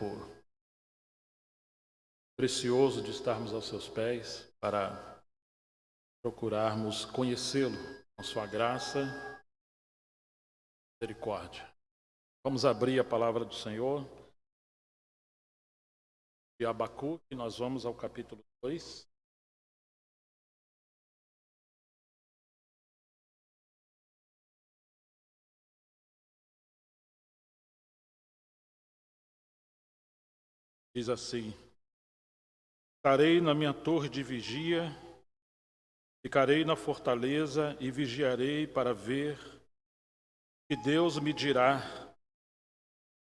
tempo precioso de estarmos aos seus pés para procurarmos conhecê-lo com sua graça e misericórdia. Vamos abrir a palavra do Senhor de Abacuque, nós vamos ao capítulo 2. Diz assim: Estarei na minha torre de vigia, ficarei na fortaleza e vigiarei para ver que Deus me dirá,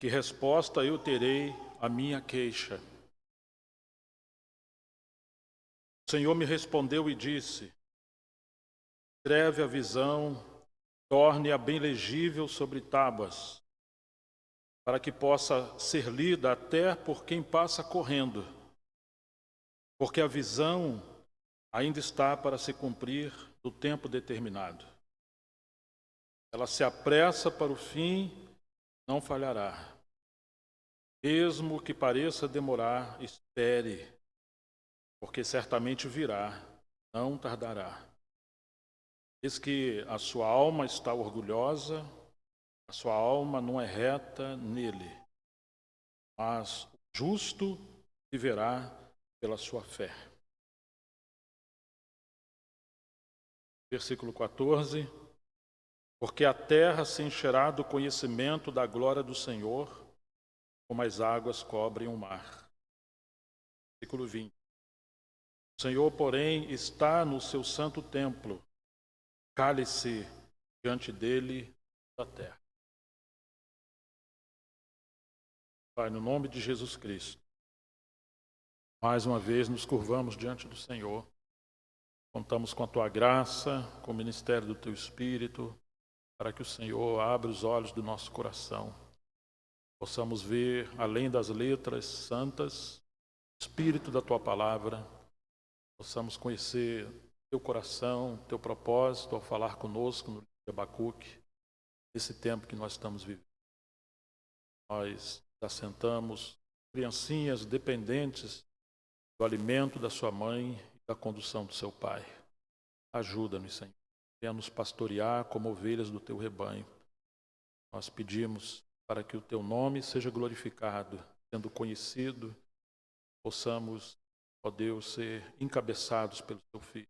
que resposta eu terei à minha queixa. O Senhor me respondeu e disse: escreve a visão, torne-a bem legível sobre tábuas, para que possa ser lida até por quem passa correndo, porque a visão ainda está para se cumprir do tempo determinado. Ela se apressa para o fim, não falhará. Mesmo que pareça demorar, espere, porque certamente virá, não tardará. Eis que a sua alma está orgulhosa, a sua alma não é reta nele, mas o justo viverá pela sua fé. Versículo 14. Porque a terra se encherá do conhecimento da glória do Senhor, como as águas cobrem o mar. Versículo 20. O Senhor, porém, está no seu santo templo, cale-se diante dele da terra. Pai, no nome de Jesus Cristo, mais uma vez nos curvamos diante do Senhor, contamos com a Tua graça, com o ministério do Teu Espírito, para que o Senhor abra os olhos do nosso coração, possamos ver, além das letras santas, o Espírito da Tua Palavra, possamos conhecer Teu coração, Teu propósito ao falar conosco no livro de Abacuque, nesse tempo que nós estamos vivendo. Nós assentamos criancinhas dependentes do alimento da sua mãe e da condução do seu pai. Ajuda-nos, Senhor. Venha nos pastorear como ovelhas do Teu rebanho. Nós pedimos para que o Teu nome seja glorificado, sendo conhecido, possamos, ó Deus, ser encabeçados pelo Teu Filho,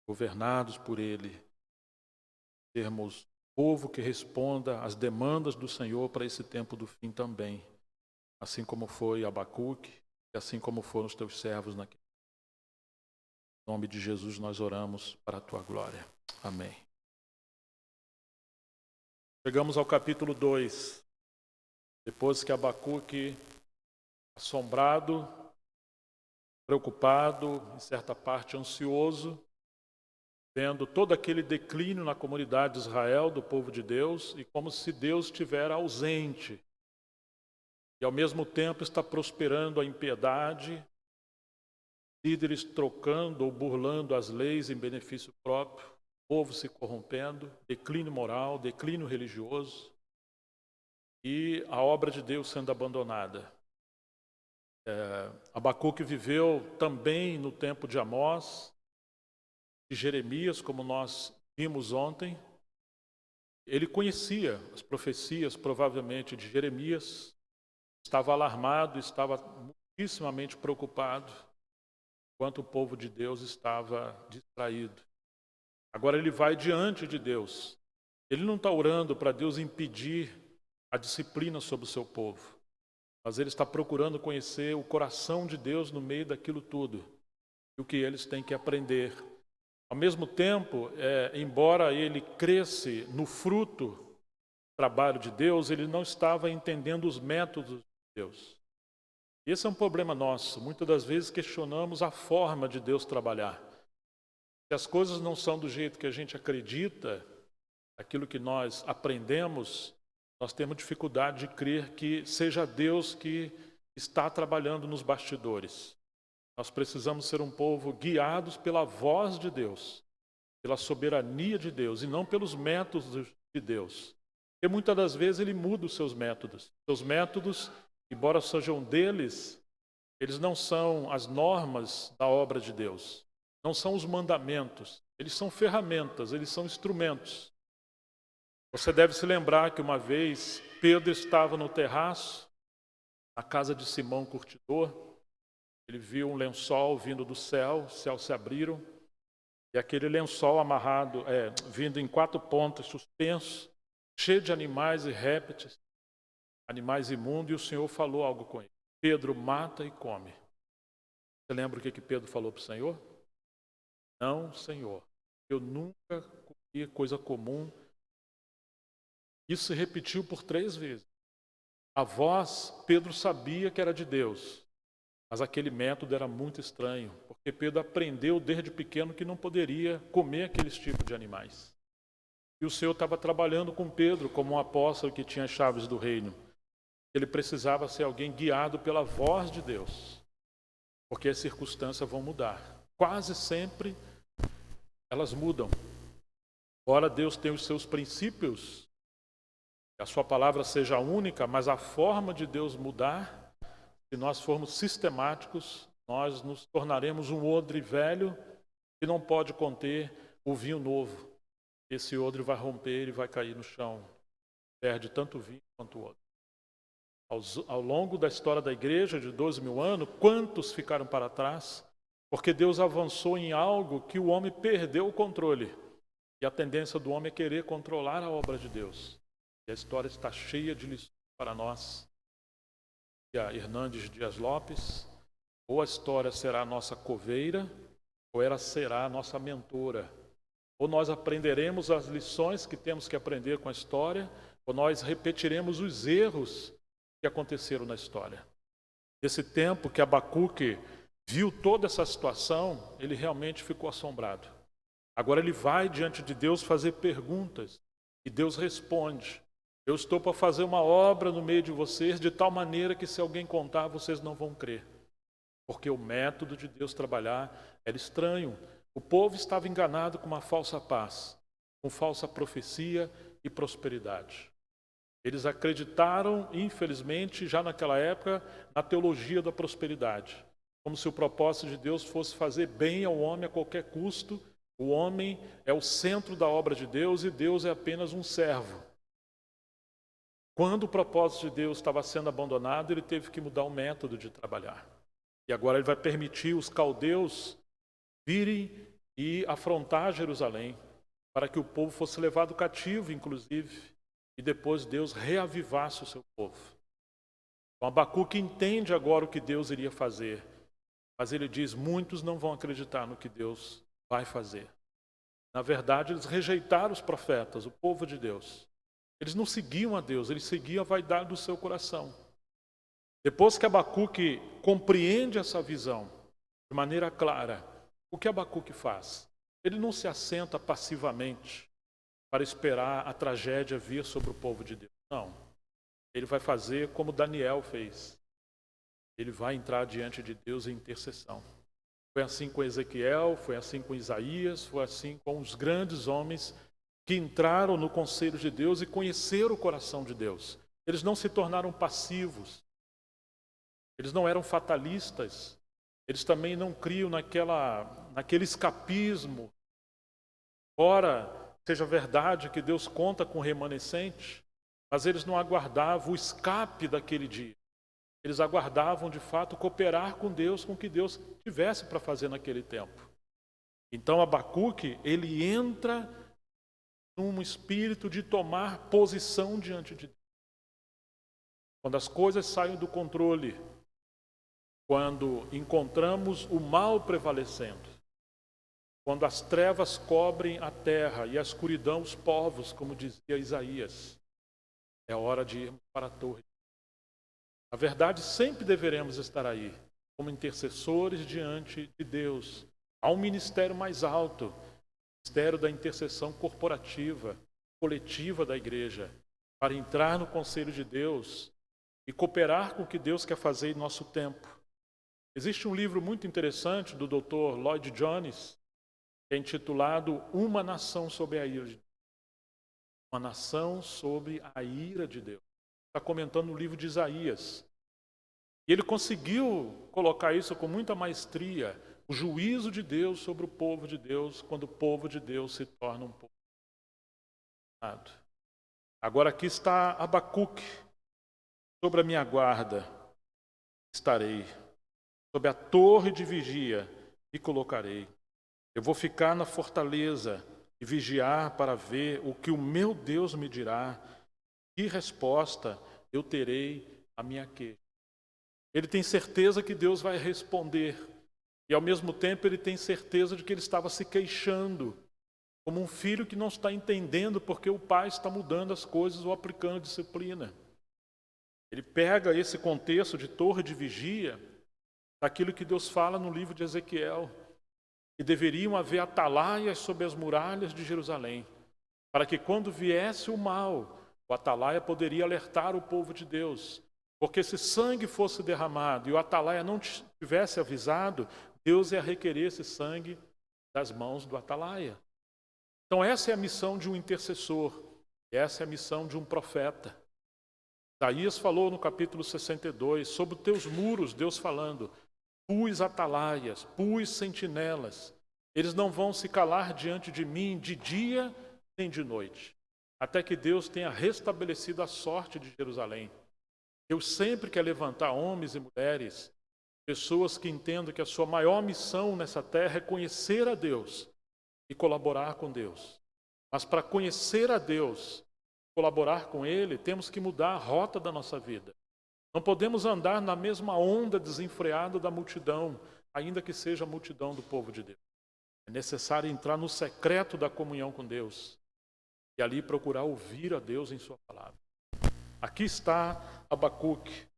governados por Ele, sermos povo que responda às demandas do Senhor para esse tempo do fim também, assim como foi Abacuque e assim como foram os Teus servos naquele. Em nome de Jesus nós oramos para a Tua glória. Amém. Chegamos ao capítulo 2. Depois que Abacuque, assombrado, preocupado, em certa parte ansioso, vendo todo aquele declínio na comunidade de Israel, do povo de Deus, e como se Deus estivesse ausente. E ao mesmo tempo está prosperando a impiedade, líderes trocando ou burlando as leis em benefício próprio, povo se corrompendo, declínio moral, declínio religioso e a obra de Deus sendo abandonada. Abacuque viveu também no tempo de Amós, de Jeremias, como nós vimos ontem. Ele conhecia as profecias, provavelmente, de Jeremias, estava alarmado, estava muitíssimamente preocupado, enquanto o povo de Deus estava distraído. Agora ele vai diante de Deus. Ele não está orando para Deus impedir a disciplina sobre o seu povo, mas ele está procurando conhecer o coração de Deus no meio daquilo tudo e o que eles têm que aprender. Ao mesmo tempo, embora ele cresce no fruto do trabalho de Deus, ele não estava entendendo os métodos de Deus. Esse é um problema nosso. Muitas das vezes questionamos a forma de Deus trabalhar. Se as coisas não são do jeito que a gente acredita, aquilo que nós aprendemos, nós temos dificuldade de crer que seja Deus que está trabalhando nos bastidores. Nós precisamos ser um povo guiados pela voz de Deus, pela soberania de Deus e não pelos métodos de Deus. Porque muitas das vezes Ele muda os seus métodos. Seus métodos embora sejam deles, eles não são as normas da obra de Deus, não são os mandamentos, eles são ferramentas, eles são instrumentos. Você deve se lembrar que uma vez Pedro estava no terraço, na casa de Simão Curtidor, ele viu um lençol vindo do céu, os céus se abriram, e aquele lençol amarrado, vindo em 4 pontas, suspenso, cheio de animais e répteis, animais imundos, e o Senhor falou algo com ele. Pedro, mata e come. Você lembra o que Pedro falou para o Senhor? Não, Senhor, eu nunca comi coisa comum. Isso se repetiu por 3 vezes. A voz, Pedro sabia que era de Deus, mas aquele método era muito estranho, porque Pedro aprendeu desde pequeno que não poderia comer aqueles tipos de animais. E o Senhor estava trabalhando com Pedro como um apóstolo que tinha as chaves do reino. Ele precisava ser alguém guiado pela voz de Deus, porque as circunstâncias vão mudar. Quase sempre elas mudam. Embora Deus tenha os seus princípios, a sua palavra seja única, mas a forma de Deus mudar, se nós formos sistemáticos, nós nos tornaremos um odre velho que não pode conter o vinho novo. Esse odre vai romper e vai cair no chão. Perde tanto o vinho quanto o odre. Ao longo da história da igreja de 12.000 anos, quantos ficaram para trás? Porque Deus avançou em algo que o homem perdeu o controle. E a tendência do homem é querer controlar a obra de Deus. E a história está cheia de lições para nós. E a Hernandes Dias Lopes, ou a história será a nossa coveira, ou ela será a nossa mentora. Ou nós aprenderemos as lições que temos que aprender com a história, ou nós repetiremos os erros que aconteceram na história. Nesse tempo que Abacuque viu toda essa situação, ele realmente ficou assombrado. Agora ele vai diante de Deus fazer perguntas, e Deus responde. Eu estou para fazer uma obra no meio de vocês, de tal maneira que se alguém contar, vocês não vão crer. Porque o método de Deus trabalhar era estranho. O povo estava enganado com uma falsa paz, com falsa profecia e prosperidade. Eles acreditaram, infelizmente, já naquela época, na teologia da prosperidade. Como se o propósito de Deus fosse fazer bem ao homem a qualquer custo. O homem é o centro da obra de Deus e Deus é apenas um servo. Quando o propósito de Deus estava sendo abandonado, ele teve que mudar o método de trabalhar. E agora ele vai permitir os caldeus virem e afrontar Jerusalém, para que o povo fosse levado cativo, inclusive, e depois Deus reavivasse o seu povo. Então Abacuque entende agora o que Deus iria fazer, mas ele diz, muitos não vão acreditar no que Deus vai fazer. Na verdade, eles rejeitaram os profetas, o povo de Deus. Eles não seguiam a Deus, eles seguiam a vaidade do seu coração. Depois que Abacuque compreende essa visão de maneira clara, o que Abacuque faz? Ele não se assenta passivamente para esperar a tragédia vir sobre o povo de Deus. Não. Ele vai fazer como Daniel fez. Ele vai entrar diante de Deus em intercessão. Foi assim com Ezequiel, foi assim com Isaías, foi assim com os grandes homens que entraram no conselho de Deus e conheceram o coração de Deus. Eles não se tornaram passivos. Eles não eram fatalistas. Eles também não criam naquele escapismo. Ora, seja verdade que Deus conta com o remanescente, mas eles não aguardavam o escape daquele dia. Eles aguardavam, de fato, cooperar com Deus, com o que Deus tivesse para fazer naquele tempo. Então, Abacuque, ele entra num espírito de tomar posição diante de Deus. Quando as coisas saem do controle, quando encontramos o mal prevalecendo, quando as trevas cobrem a terra e a escuridão os povos, como dizia Isaías, é hora de irmos para a torre. Na verdade, sempre deveremos estar aí, como intercessores diante de Deus. Há um ministério mais alto, o ministério da intercessão corporativa, coletiva da igreja, para entrar no conselho de Deus e cooperar com o que Deus quer fazer em nosso tempo. Existe um livro muito interessante do Dr. Lloyd Jones, que é intitulado Uma Nação sobre a Ira de Deus. Uma nação sobre a ira de Deus. Está comentando o livro de Isaías. E ele conseguiu colocar isso com muita maestria, o juízo de Deus sobre o povo de Deus, quando o povo de Deus se torna um povo amado. Agora aqui está Abacuque: sobre a minha guarda estarei, sobre a torre de vigia me colocarei. Eu vou ficar na fortaleza e vigiar para ver o que o meu Deus me dirá, que resposta eu terei à minha queixa. Ele tem certeza que Deus vai responder, e ao mesmo tempo ele tem certeza de que ele estava se queixando, como um filho que não está entendendo porque o pai está mudando as coisas ou aplicando disciplina. Ele pega esse contexto de torre de vigia, daquilo que Deus fala no livro de Ezequiel, que deveriam haver atalaias sobre as muralhas de Jerusalém, para que quando viesse o mal, o atalaia poderia alertar o povo de Deus. Porque se sangue fosse derramado e o atalaia não tivesse avisado, Deus ia requerer esse sangue das mãos do atalaia. Então essa é a missão de um intercessor, essa é a missão de um profeta. Isaías falou no capítulo 62, sobre os teus muros, Deus falando: pus atalaias, pus sentinelas, eles não vão se calar diante de mim de dia nem de noite, até que Deus tenha restabelecido a sorte de Jerusalém. Deus sempre quer levantar homens e mulheres, pessoas que entendam que a sua maior missão nessa terra é conhecer a Deus e colaborar com Deus. Mas para conhecer a Deus, colaborar com Ele, temos que mudar a rota da nossa vida. Não podemos andar na mesma onda desenfreada da multidão, ainda que seja a multidão do povo de Deus. É necessário entrar no secreto da comunhão com Deus e ali procurar ouvir a Deus em sua palavra. Aqui está Abacuque.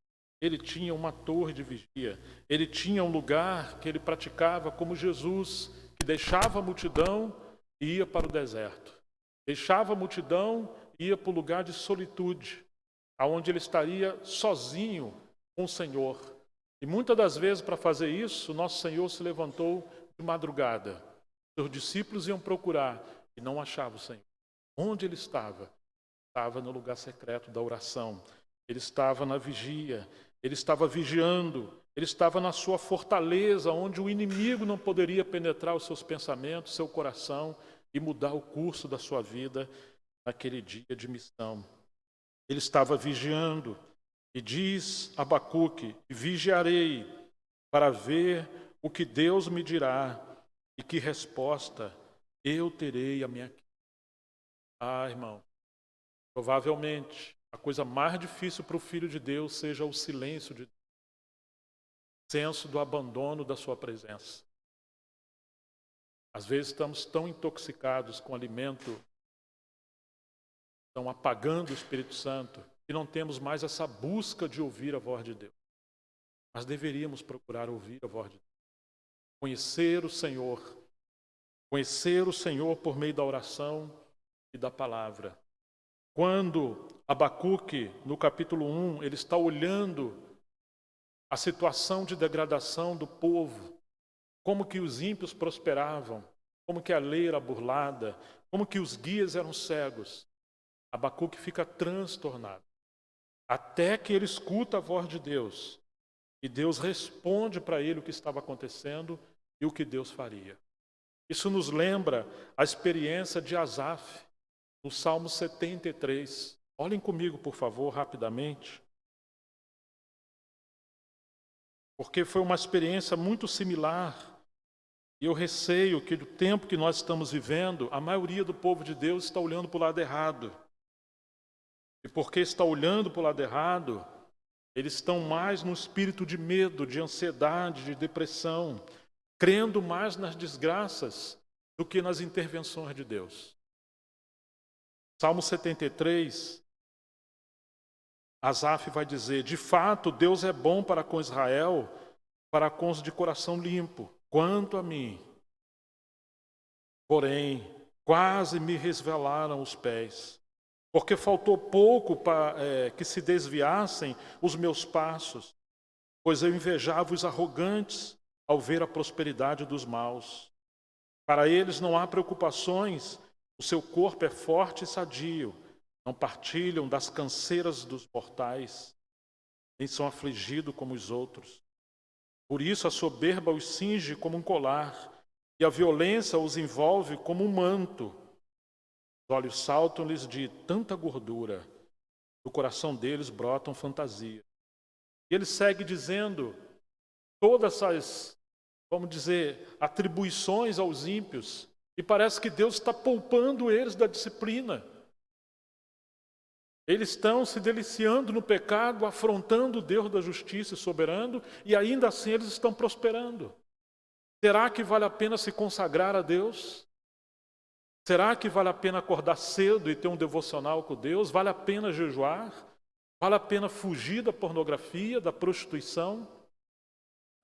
Ele tinha uma torre de vigia, ele tinha um lugar que ele praticava como Jesus, que deixava a multidão e ia para o deserto. Deixava a multidão e ia para o lugar de solitude, aonde ele estaria sozinho com o Senhor. E muitas das vezes, para fazer isso, nosso Senhor se levantou de madrugada. Seus discípulos iam procurar e não achavam o Senhor. Onde ele estava? Estava no lugar secreto da oração. Ele estava na vigia, ele estava vigiando, ele estava na sua fortaleza, onde o inimigo não poderia penetrar os seus pensamentos, seu coração e mudar o curso da sua vida naquele dia de missão. Ele estava vigiando e diz Abacuque: vigiarei para ver o que Deus me dirá e que resposta eu terei à minha queixa. Irmão, provavelmente a coisa mais difícil para o Filho de Deus seja o silêncio de Deus, o senso do abandono da sua presença. Às vezes estamos tão intoxicados com alimento, estão apagando o Espírito Santo, que não temos mais essa busca de ouvir a voz de Deus. Mas deveríamos procurar ouvir a voz de Deus. Conhecer o Senhor por meio da oração e da palavra. Quando Abacuque, no capítulo 1, ele está olhando a situação de degradação do povo, como que os ímpios prosperavam, como que a lei era burlada, como que os guias eram cegos, Abacuque fica transtornado, até que ele escuta a voz de Deus, e Deus responde para ele o que estava acontecendo e o que Deus faria. Isso nos lembra a experiência de Asaf, no Salmo 73. Olhem comigo, por favor, rapidamente. Porque foi uma experiência muito similar. E eu receio que, do tempo que nós estamos vivendo, a maioria do povo de Deus está olhando para o lado errado. E porque está olhando para o lado errado, eles estão mais no espírito de medo, de ansiedade, de depressão, crendo mais nas desgraças do que nas intervenções de Deus. Salmo 73, Asaf vai dizer: de fato, Deus é bom para com Israel, para com os de coração limpo. Quanto a mim, porém, quase me resvalaram os pés, porque faltou pouco para que se desviassem os meus passos, pois eu invejava os arrogantes ao ver a prosperidade dos maus. Para eles não há preocupações, o seu corpo é forte e sadio, não partilham das canseiras dos mortais. nem são afligidos como os outros. Por isso a soberba os cinge como um colar, e a violência os envolve como um manto. Os olhos saltam-lhes de tanta gordura, do coração deles brotam fantasias. E ele segue dizendo todas essas, vamos dizer, atribuições aos ímpios, e parece que Deus está poupando eles da disciplina. Eles estão se deliciando no pecado, afrontando o Deus da justiça e soberano, e ainda assim eles estão prosperando. Será que vale a pena se consagrar a Deus? Será que vale a pena acordar cedo e ter um devocional com Deus? Vale a pena jejuar? Vale a pena fugir da pornografia, da prostituição,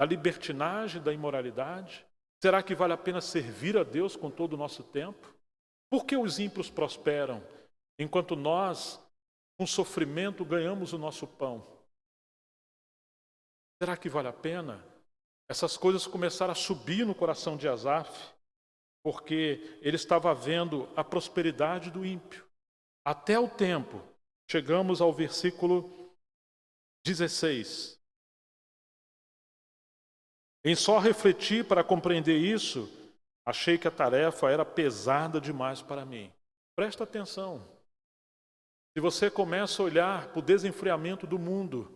da libertinagem, da imoralidade? Será que vale a pena servir a Deus com todo o nosso tempo? Por que os ímpios prosperam, enquanto nós, com sofrimento, ganhamos o nosso pão? Será que vale a pena? Essas coisas começaram a subir no coração de Asaf, porque ele estava vendo a prosperidade do ímpio. Até o tempo, chegamos ao versículo 16. Em só refletir para compreender isso, achei que a tarefa era pesada demais para mim. Presta atenção. Se você começa a olhar para o desenfreamento do mundo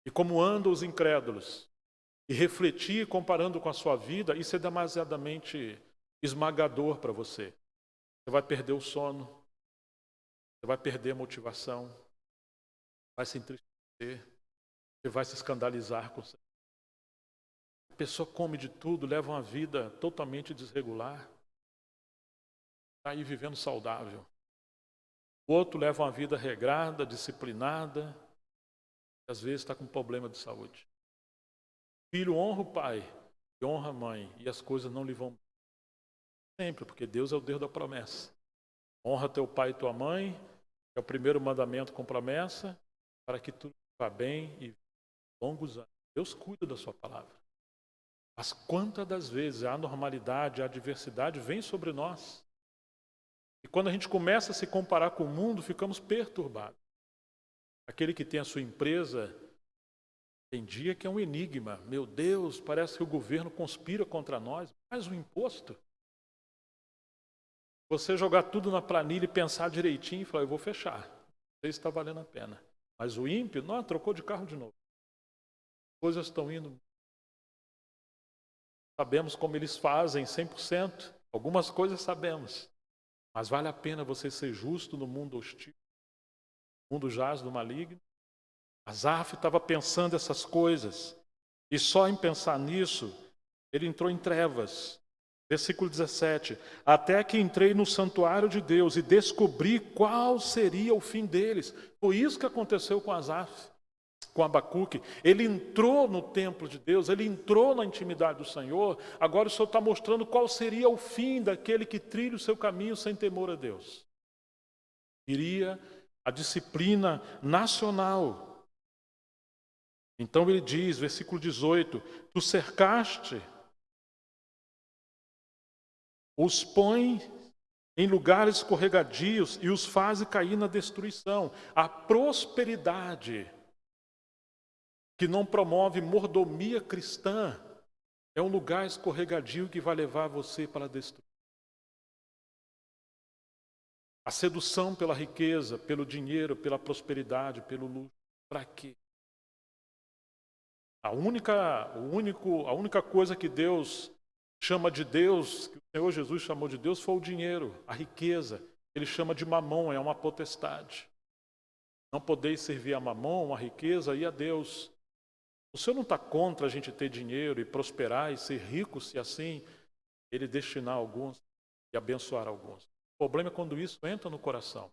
e como andam os incrédulos, e refletir comparando com a sua vida, isso é demasiadamente esmagador para você. Você vai perder o sono, você vai perder a motivação, vai se entristecer, você vai se escandalizar com você. A pessoa come de tudo, leva uma vida totalmente desregular, está aí vivendo saudável. O outro leva uma vida regrada, disciplinada, e às vezes está com problema de saúde. O filho honra o pai e honra a mãe, e as coisas não lhe vão sempre, porque Deus é o Deus da promessa. Honra teu pai e tua mãe, é o primeiro mandamento com promessa, para que tudo vá bem e longos anos. Deus cuida da sua palavra. Mas quantas das vezes a anormalidade, a adversidade vem sobre nós? E quando a gente começa a se comparar com o mundo, ficamos perturbados. Aquele que tem a sua empresa, tem dia que é um enigma. Meu Deus, parece que o governo conspira contra nós. Mais um imposto. Você jogar tudo na planilha e pensar direitinho e falar, eu vou fechar. Não sei se está valendo a pena. Mas o ímpio, não, trocou de carro de novo. As coisas estão indo. Sabemos como eles fazem 100%. Algumas coisas sabemos. Mas vale a pena você ser justo no mundo hostil. O mundo jaz do maligno. Asaf estava pensando essas coisas. E só em pensar nisso, ele entrou em trevas. Versículo 17. Até que entrei no santuário de Deus e descobri qual seria o fim deles. Foi isso que aconteceu com Asaf, com Abacuque. Ele entrou no templo de Deus, ele entrou na intimidade do Senhor. Agora o Senhor está mostrando qual seria o fim daquele que trilha o seu caminho sem temor a Deus. Iria a disciplina nacional. Então ele diz, versículo 18, tu cercaste, os põe em lugares escorregadios e os faz cair na destruição. A prosperidade que não promove mordomia cristã é um lugar escorregadio que vai levar você para a destruição. A sedução pela riqueza, pelo dinheiro, pela prosperidade, pelo luxo. Para quê? A única coisa que Deus chama de Deus, que o Senhor Jesus chamou de Deus, foi o dinheiro, a riqueza. Ele chama de mamon, é uma potestade. Não podeis servir a mamon, a riqueza e a Deus. O Senhor não está contra a gente ter dinheiro e prosperar e ser rico, se assim Ele destinar alguns e abençoar alguns. O problema é quando isso entra no coração.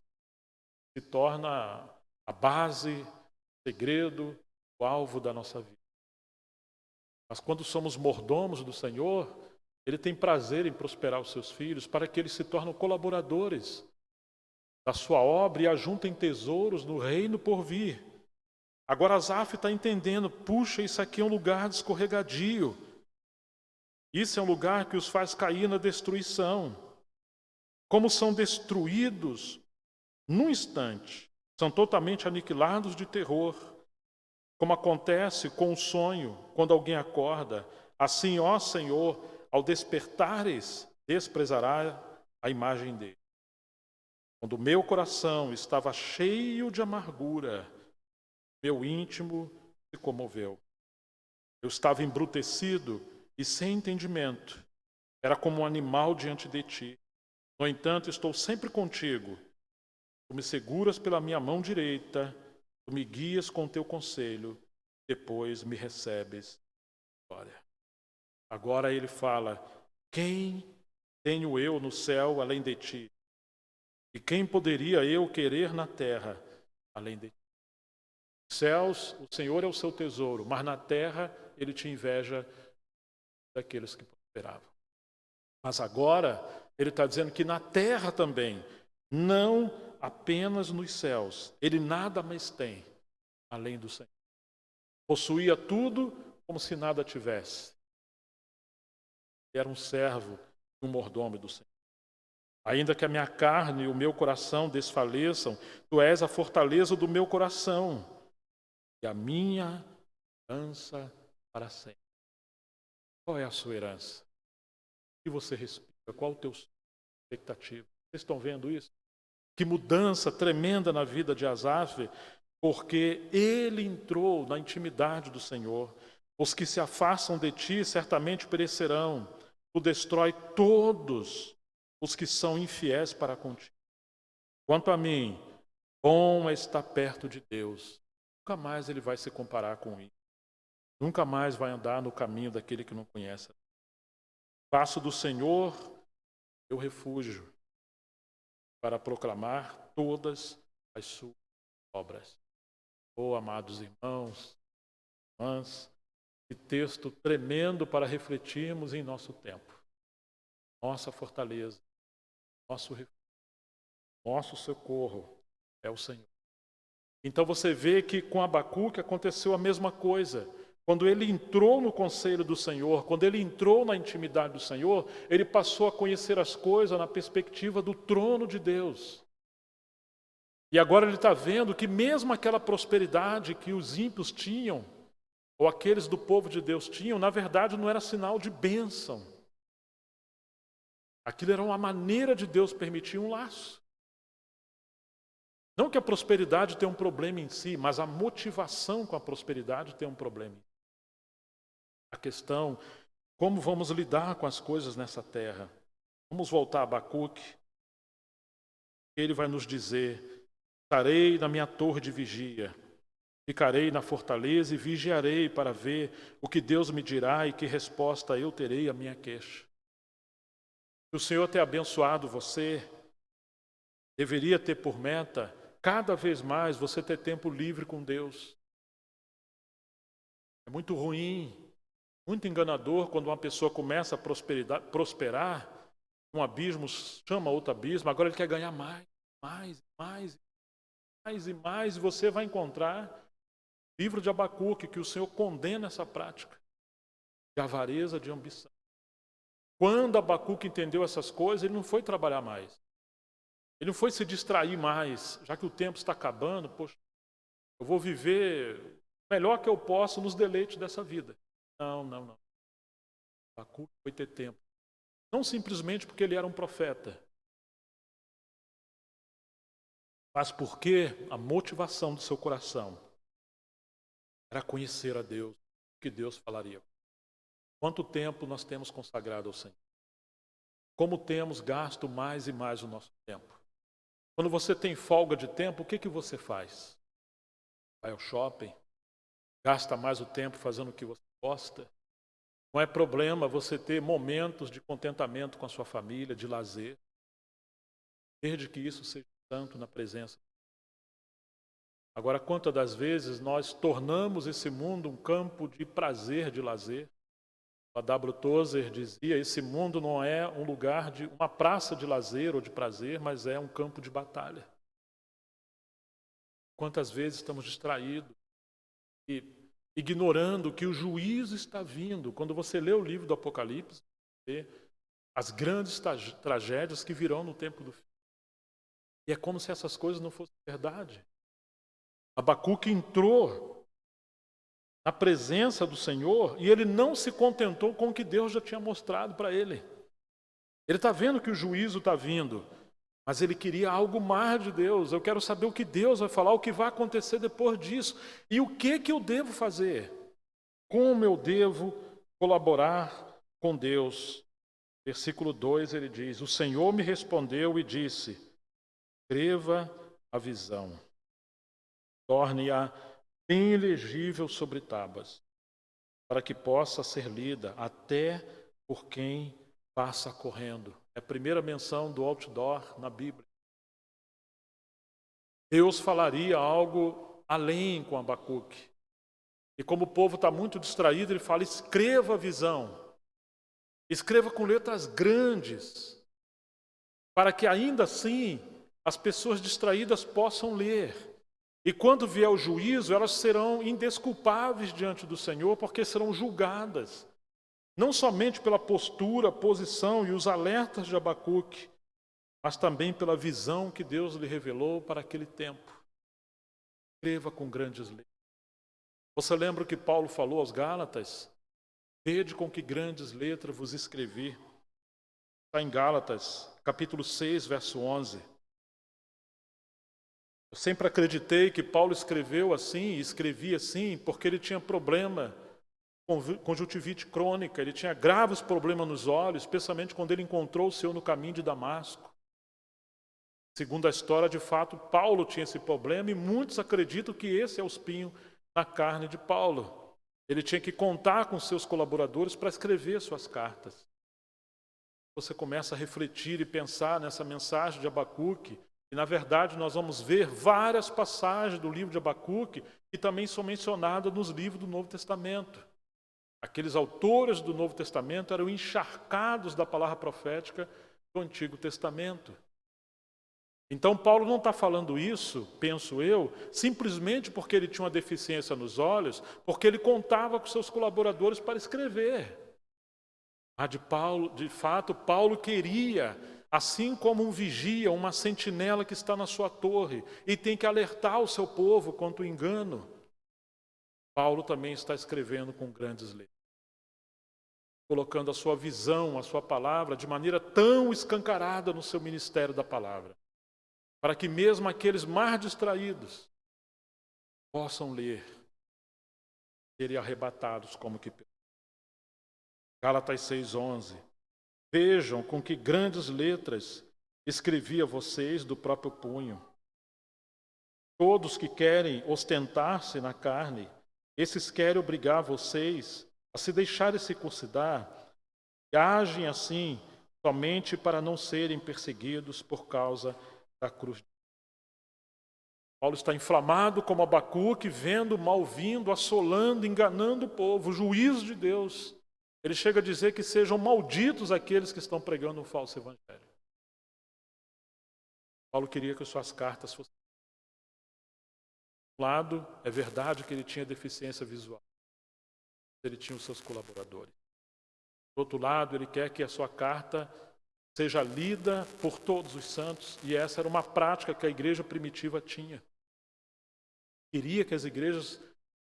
Se torna a base, o segredo, o alvo da nossa vida. Mas quando somos mordomos do Senhor, Ele tem prazer em prosperar os seus filhos para que eles se tornem colaboradores da sua obra e ajuntem tesouros no reino por vir. Agora Asaf está entendendo, puxa, isso aqui é um lugar de escorregadio. Isso é um lugar que os faz cair na destruição. Como são destruídos num instante, são totalmente aniquilados de terror. como acontece com o sonho, quando alguém acorda. Assim, ó Senhor, ao despertares, desprezará a imagem dele. Quando o meu coração estava cheio de amargura, meu íntimo se comoveu. Eu estava embrutecido e sem entendimento. Era como um animal diante de ti. No entanto, estou sempre contigo. Tu me seguras pela minha mão direita, tu me guias com teu conselho, depois me recebes glória. Agora ele fala: quem tenho eu no céu além de ti? E quem poderia eu querer na terra além de ti? Nos céus, o Senhor é o seu tesouro, mas na terra ele te inveja daqueles que prosperavam. Mas agora ele está dizendo que na terra também, não apenas nos céus, ele nada mais tem além do Senhor. Possuía tudo como se nada tivesse. Era um servo e um mordomo do Senhor. Ainda que a minha carne e o meu coração desfaleçam, tu és a fortaleza do meu coração e a minha herança para sempre. Qual é a sua herança? O que você respira? Qual o teu expectativa? Vocês estão vendo isso? Que mudança tremenda na vida de Asaf, porque ele entrou na intimidade do Senhor. Os que se afastam de ti certamente perecerão. Tu destrói todos os que são infiéis para contigo. Quanto a mim, bom é estar perto de Deus. Nunca mais ele vai se comparar com isso. Nunca mais vai andar no caminho daquele que não conhece. Faço do Senhor meu refúgio para proclamar todas as suas obras. Oh, amados irmãos, irmãs, que texto tremendo para refletirmos em nosso tempo. Nossa fortaleza, nosso refúgio, nosso socorro é o Senhor. Então você vê que com Abacuque aconteceu a mesma coisa. Quando ele entrou no conselho do Senhor, quando ele entrou na intimidade do Senhor, ele passou a conhecer as coisas na perspectiva do trono de Deus. E agora ele está vendo que mesmo aquela prosperidade que os ímpios tinham, ou aqueles do povo de Deus tinham, na verdade não era sinal de bênção. Aquilo era uma maneira de Deus permitir um laço. Não que a prosperidade tenha um problema em si, mas a motivação com a prosperidade tem um problema. A questão, como vamos lidar com as coisas nessa terra? Vamos voltar a Abacuque. Ele vai nos dizer: estarei na minha torre de vigia, ficarei na fortaleza e vigiarei para ver o que Deus me dirá e que resposta eu terei à minha queixa. Se o Senhor ter abençoado você, deveria ter por meta cada vez mais você ter tempo livre com Deus. É muito ruim, muito enganador quando uma pessoa começa a prosperar, um abismo chama outro abismo, agora ele quer ganhar mais, e você vai encontrar o livro de Abacuque, que o Senhor condena essa prática de avareza, de ambição. Quando Abacuque entendeu essas coisas, ele não foi trabalhar mais. Ele não foi se distrair mais, já que o tempo está acabando, poxa, eu vou viver o melhor que eu posso nos deleites dessa vida. Não. Abacuque foi ter tempo. Não simplesmente porque ele era um profeta, mas porque a motivação do seu coração era conhecer a Deus, o que Deus falaria. Quanto tempo nós temos consagrado ao Senhor? Como temos gasto mais e mais o nosso tempo? Quando você tem folga de tempo, o que você faz? Vai ao shopping? Gasta mais o tempo fazendo o que você gosta? Não é problema você ter momentos de contentamento com a sua família, de lazer, desde que isso seja santo na presença. Agora, quantas das vezes nós tornamos esse mundo um campo de prazer, de lazer? A W. Tozer dizia: esse mundo não é um lugar de uma praça de lazer ou de prazer, mas é um campo de batalha. Quantas vezes estamos distraídos e ignorando que o juízo está vindo? Quando você lê o livro do Apocalipse, você vê as grandes tragédias que virão no tempo do fim. E é como se essas coisas não fossem verdade. Abacuque entrou na presença do Senhor, e ele não se contentou com o que Deus já tinha mostrado para ele. Ele está vendo que o juízo está vindo, mas ele queria algo mais de Deus. Eu quero saber o que Deus vai falar, o que vai acontecer depois disso. E o que eu devo fazer? Como eu devo colaborar com Deus? Versículo 2 ele diz: o Senhor me respondeu e disse: escreva a visão, torne-a bem legível sobre tábuas, para que possa ser lida até por quem passa correndo. É a primeira menção do outdoor na Bíblia. Deus falaria algo além com Abacuque. E como o povo está muito distraído, ele fala: escreva a visão. Escreva com letras grandes, para que ainda assim as pessoas distraídas possam ler. E quando vier o juízo, elas serão indesculpáveis diante do Senhor, porque serão julgadas. Não somente pela postura, posição e os alertas de Abacuque, mas também pela visão que Deus lhe revelou para aquele tempo. Escreva com grandes letras. Você lembra o que Paulo falou aos Gálatas? Vede com que grandes letras vos escrevi. Está em Gálatas, capítulo 6, verso 11. Eu sempre acreditei que Paulo escreveu assim, escrevia assim, porque ele tinha problema com conjuntivite crônica, ele tinha graves problemas nos olhos, especialmente quando ele encontrou o Senhor no caminho de Damasco. Segundo a história, de fato, Paulo tinha esse problema e muitos acreditam que esse é o espinho na carne de Paulo. Ele tinha que contar com seus colaboradores para escrever suas cartas. Você começa a refletir e pensar nessa mensagem de Abacuque, e na verdade nós vamos ver várias passagens do livro de Abacuque que também são mencionadas nos livros do Novo Testamento. Aqueles autores do Novo Testamento eram encharcados da palavra profética do Antigo Testamento. Então Paulo não está falando isso, penso eu, simplesmente porque ele tinha uma deficiência nos olhos, porque ele contava com seus colaboradores para escrever. Mas de fato, Paulo queria, assim como um vigia, uma sentinela que está na sua torre e tem que alertar o seu povo contra o engano, Paulo também está escrevendo com grandes letras, colocando a sua visão, a sua palavra, de maneira tão escancarada no seu ministério da palavra, para que mesmo aqueles mais distraídos possam ler, serem arrebatados como que... Gálatas 6,11. Vejam com que grandes letras escrevi a vocês do próprio punho. Todos que querem ostentar-se na carne, esses querem obrigar vocês a se deixarem circuncidar e agem assim somente para não serem perseguidos por causa da cruz. Paulo está inflamado como Abacuque, vendo o mal vindo, assolando, enganando o povo, o juízo de Deus. Ele chega a dizer que sejam malditos aqueles que estão pregando um falso evangelho. Paulo queria que suas cartas fossem... De um lado, é verdade que ele tinha deficiência visual. Ele tinha os seus colaboradores. Do outro lado, ele quer que a sua carta seja lida por todos os santos, e essa era uma prática que a igreja primitiva tinha. Queria que as igrejas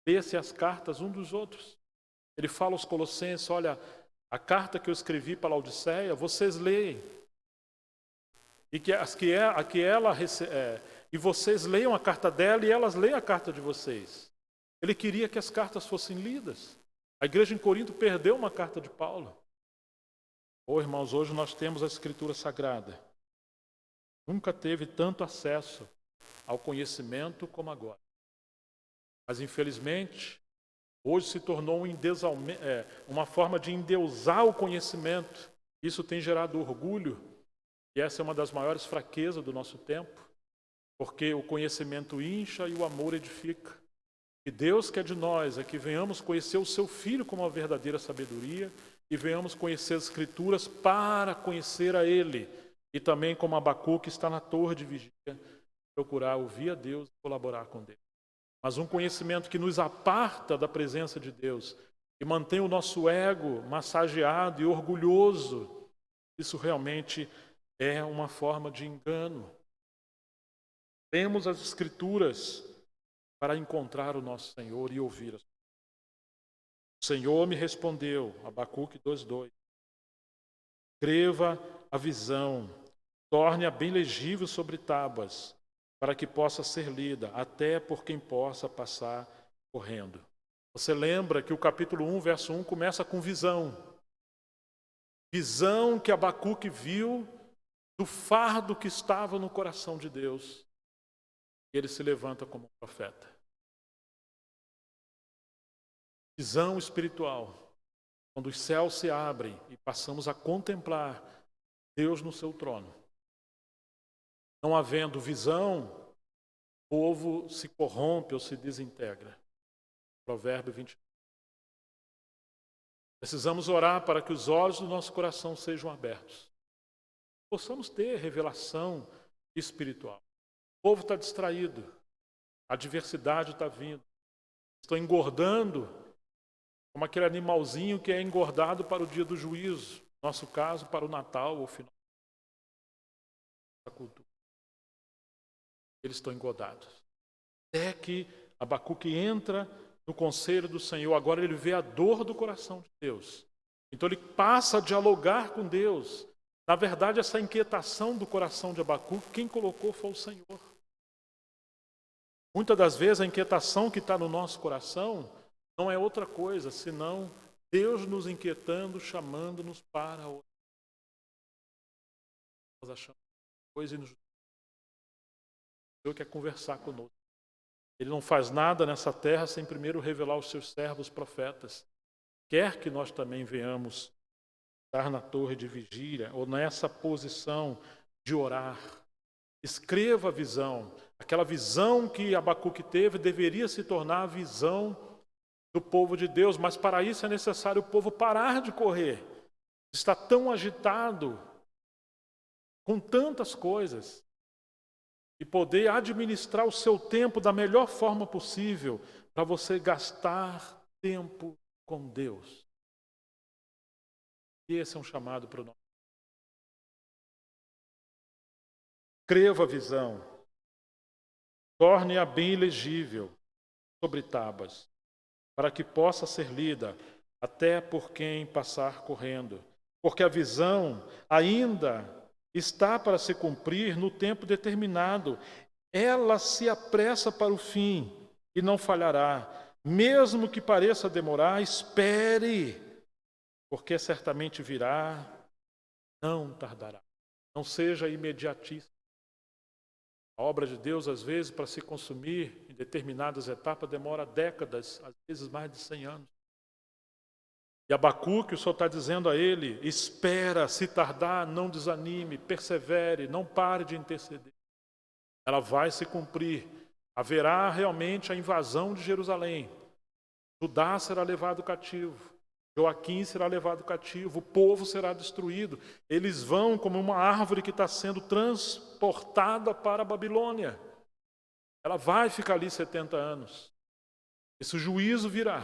lessem as cartas uns dos outros. Ele fala aos Colossenses: olha, a carta que eu escrevi para a Laodiceia, vocês leem. E e vocês leiam a carta dela e elas leiam a carta de vocês. Ele queria que as cartas fossem lidas. A igreja em Corinto perdeu uma carta de Paulo. Irmãos, hoje nós temos a Escritura Sagrada. Nunca teve tanto acesso ao conhecimento como agora. Mas infelizmente, hoje se tornou uma forma de endeusar o conhecimento. Isso tem gerado orgulho, e essa é uma das maiores fraquezas do nosso tempo, porque o conhecimento incha e o amor edifica. E Deus quer de nós é que venhamos conhecer o seu Filho como uma verdadeira sabedoria e venhamos conhecer as Escrituras para conhecer a Ele. E também, como Abacuque está na torre de vigia, procurar ouvir a Deus e colaborar com Deus. Mas um conhecimento que nos aparta da presença de Deus e mantém o nosso ego massageado e orgulhoso, isso realmente é uma forma de engano. Temos as Escrituras para encontrar o nosso Senhor e ouvir. Senhor me respondeu, Abacuque 2:2. Escreva a visão, torne-a bem legível sobre tábuas, para que possa ser lida, até por quem possa passar correndo. Você lembra que o capítulo 1, verso 1, começa com visão. Visão que Abacuque viu do fardo que estava no coração de Deus. E ele se levanta como um profeta. Visão espiritual. Quando os céus se abrem e passamos a contemplar Deus no seu trono. Não havendo visão, o povo se corrompe ou se desintegra. Provérbio 20. Precisamos orar para que os olhos do nosso coração sejam abertos. Possamos ter revelação espiritual. O povo está distraído. A adversidade está vindo. Estão engordando como aquele animalzinho que é engordado para o dia do juízo. No nosso caso, para o Natal ou final da cultura. Eles estão engordados. Até que Abacuque entra no conselho do Senhor. Agora ele vê a dor do coração de Deus. Então ele passa a dialogar com Deus. Na verdade, essa inquietação do coração de Abacuque, quem colocou foi o Senhor. Muitas das vezes a inquietação que está no nosso coração não é outra coisa, senão Deus nos inquietando, chamando-nos para outra. Nós achamos coisa injusta. O Senhor quer conversar conosco. Ele não faz nada nessa terra sem primeiro revelar aos seus servos profetas. Quer que nós também venhamos estar na torre de vigília ou nessa posição de orar. Escreva a visão. Aquela visão que Abacuque teve deveria se tornar a visão do povo de Deus, mas para isso é necessário o povo parar de correr. Está tão agitado, com tantas coisas, e poder administrar o seu tempo da melhor forma possível para você gastar tempo com Deus. E esse é um chamado para o nosso. Escreva a visão, torne-a bem legível sobre tábuas, para que possa ser lida até por quem passar correndo. Porque a visão ainda está para se cumprir no tempo determinado. Ela se apressa para o fim e não falhará. Mesmo que pareça demorar, espere, porque certamente virá, não tardará. Não seja imediatista. A obra de Deus, às vezes, para se consumir em determinadas etapas, demora décadas, às vezes mais de 100 anos. E Abacuque, o Senhor está dizendo a ele, espera, se tardar, não desanime, persevere, não pare de interceder. Ela vai se cumprir. Haverá realmente a invasão de Jerusalém. Judá será levado cativo. Joaquim será levado cativo. O povo será destruído. Eles vão como uma árvore que está sendo transportada para a Babilônia. Ela vai ficar ali 70 anos. Esse juízo virá.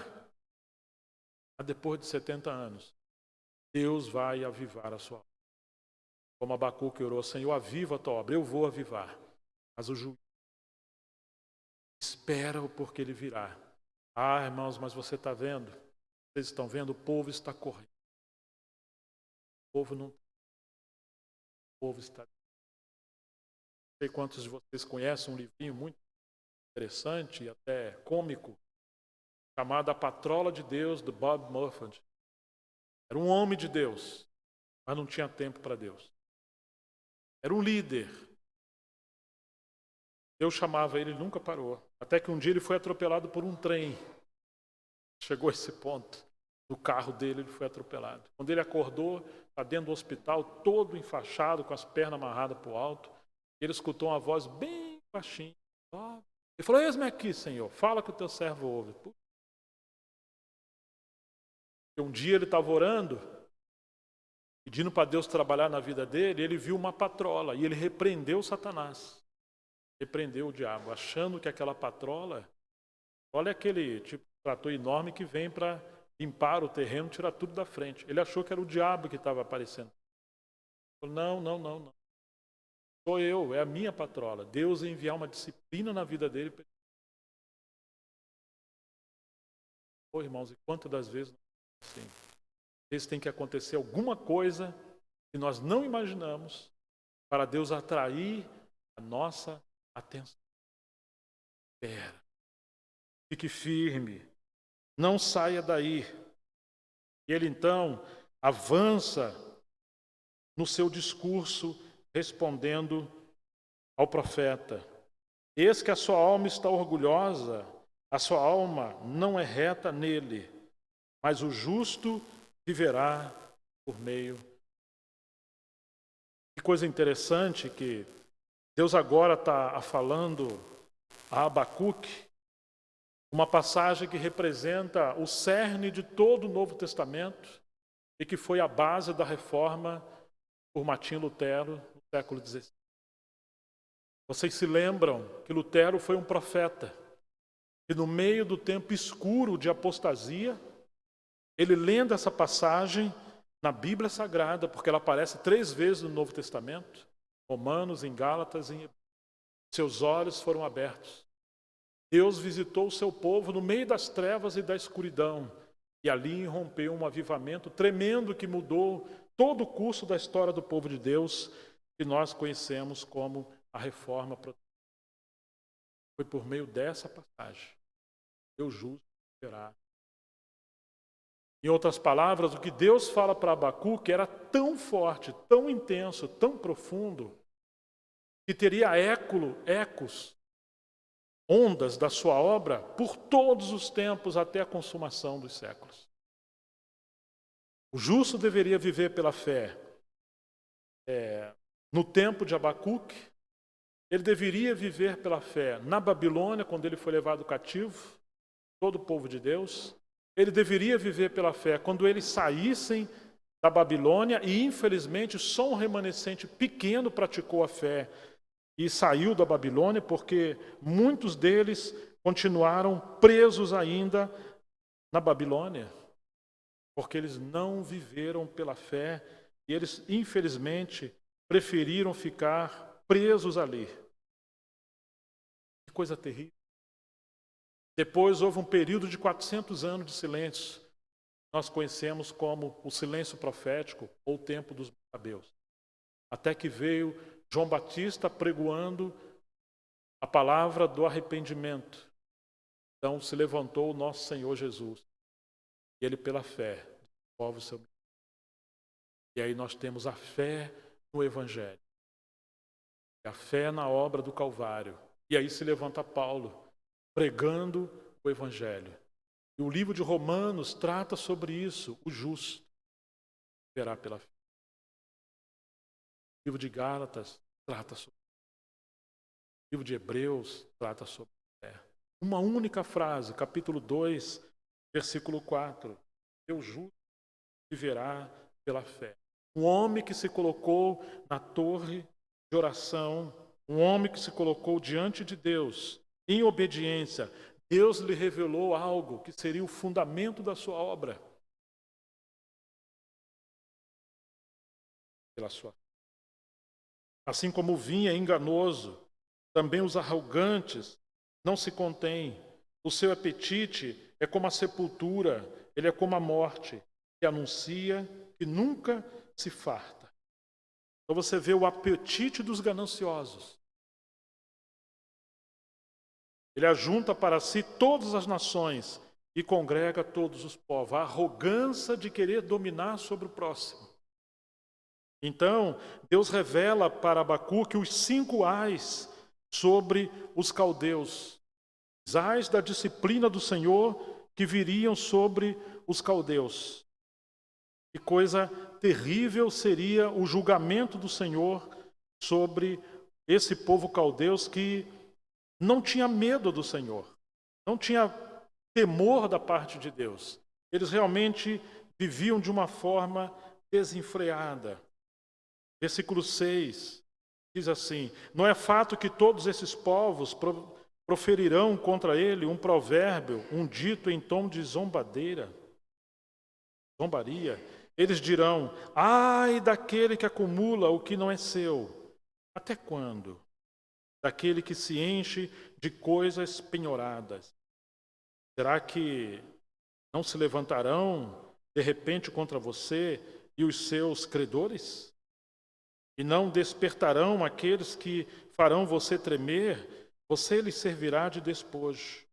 Mas depois de 70 anos, Deus vai avivar a sua obra. Como Abacuque orou, Senhor, aviva a tua obra. Eu vou avivar. Mas o juiz espera-o porque ele virá. Ah, irmãos, mas você está vendo? Vocês estão vendo? O povo está correndo. O povo não. O povo está. Não sei quantos de vocês conhecem um livrinho muito interessante e até cômico, chamado A Patrola de Deus, do Bob Murphy. Era um homem de Deus, mas não tinha tempo para Deus. Era um líder. Deus chamava ele, ele nunca parou. Até que um dia ele foi atropelado por um trem. Chegou a esse ponto. No carro dele ele foi atropelado. Quando ele acordou, está dentro do hospital, todo enfaixado, com as pernas amarradas para o alto. Ele escutou uma voz bem baixinha. Ele falou, eis-me aqui, Senhor, fala que o teu servo ouve. Um dia ele estava orando, pedindo para Deus trabalhar na vida dele, ele viu uma patrola e ele repreendeu Satanás. Repreendeu o diabo, achando que aquela patrola, olha aquele tipo de trator enorme que vem para limpar o terreno, tirar tudo da frente. Ele achou que era o diabo que estava aparecendo. Ele falou, não. Sou eu, é a minha patrola. Deus ia enviar uma disciplina na vida dele. Oh, irmãos, e quantas das vezes assim? Às vezes tem que acontecer alguma coisa que nós não imaginamos para Deus atrair a nossa atenção. Espera, fique firme, não saia daí. E ele então avança no seu discurso, respondendo ao profeta: eis que a sua alma está orgulhosa, a sua alma não é reta nele, mas o justo viverá por meio. Que coisa interessante que Deus agora está falando a Abacuque, uma passagem que representa o cerne de todo o Novo Testamento e que foi a base da reforma por Martim Lutero no século XVI. Vocês se lembram que Lutero foi um profeta e no meio do tempo escuro de apostasia, ele lendo essa passagem na Bíblia Sagrada, porque ela aparece 3 vezes no Novo Testamento, Romanos, em Gálatas, em Hebreus, seus olhos foram abertos. Deus visitou o seu povo no meio das trevas e da escuridão, e ali irrompeu um avivamento tremendo que mudou todo o curso da história do povo de Deus, que nós conhecemos como a Reforma Protestante. Foi por meio dessa passagem. Deus justo será. Em outras palavras, o que Deus fala para Abacuque era tão forte, tão intenso, tão profundo, que teria ecos, ondas da sua obra por todos os tempos até a consumação dos séculos. O justo deveria viver pela fé. No tempo de Abacuque, ele deveria viver pela fé na Babilônia, quando ele foi levado cativo, todo o povo de Deus. Ele deveria viver pela fé quando eles saíssem da Babilônia, e infelizmente só um remanescente pequeno praticou a fé e saiu da Babilônia, porque muitos deles continuaram presos ainda na Babilônia, porque eles não viveram pela fé e eles, infelizmente, preferiram ficar presos ali. Que coisa terrível. Depois houve um período de 400 anos de silêncio. Nós conhecemos como o silêncio profético ou o tempo dos Macabeus. Até que veio João Batista pregoando a palavra do arrependimento. Então se levantou o nosso Senhor Jesus. E ele, pela fé, desenvolve o seu ministério. E aí nós temos a fé no Evangelho. A fé na obra do Calvário. E aí se levanta Paulo, pregando o Evangelho. E o livro de Romanos trata sobre isso, o justo viverá pela fé. O livro de Gálatas trata sobre isso. O livro de Hebreus trata sobre a fé. Uma única frase, capítulo 2, versículo 4. O justo viverá pela fé. Um homem que se colocou na torre de oração, um homem que se colocou diante de Deus, em obediência, Deus lhe revelou algo que seria o fundamento da sua obra. Pela sua. Assim como o vinho é enganoso, também os arrogantes não se contêm. O seu apetite é como a sepultura, ele é como a morte, que anuncia que nunca se farta. Então você vê o apetite dos gananciosos. Ele ajunta para si todas as nações e congrega todos os povos. A arrogância de querer dominar sobre o próximo. Então, Deus revela para Abacuque os 5 ais sobre os caldeus. Os ais da disciplina do Senhor que viriam sobre os caldeus. Que coisa terrível seria o julgamento do Senhor sobre esse povo caldeus que não tinha medo do Senhor, não tinha temor da parte de Deus. Eles realmente viviam de uma forma desenfreada. Versículo 6 diz assim: não é fato que todos esses povos proferirão contra ele um provérbio, um dito em tom de zombaria. Eles dirão: ai daquele que acumula o que não é seu. Até quando? Daquele que se enche de coisas penhoradas. Será que não se levantarão de repente contra você e os seus credores? E não despertarão aqueles que farão você tremer? Você lhes servirá de despojo,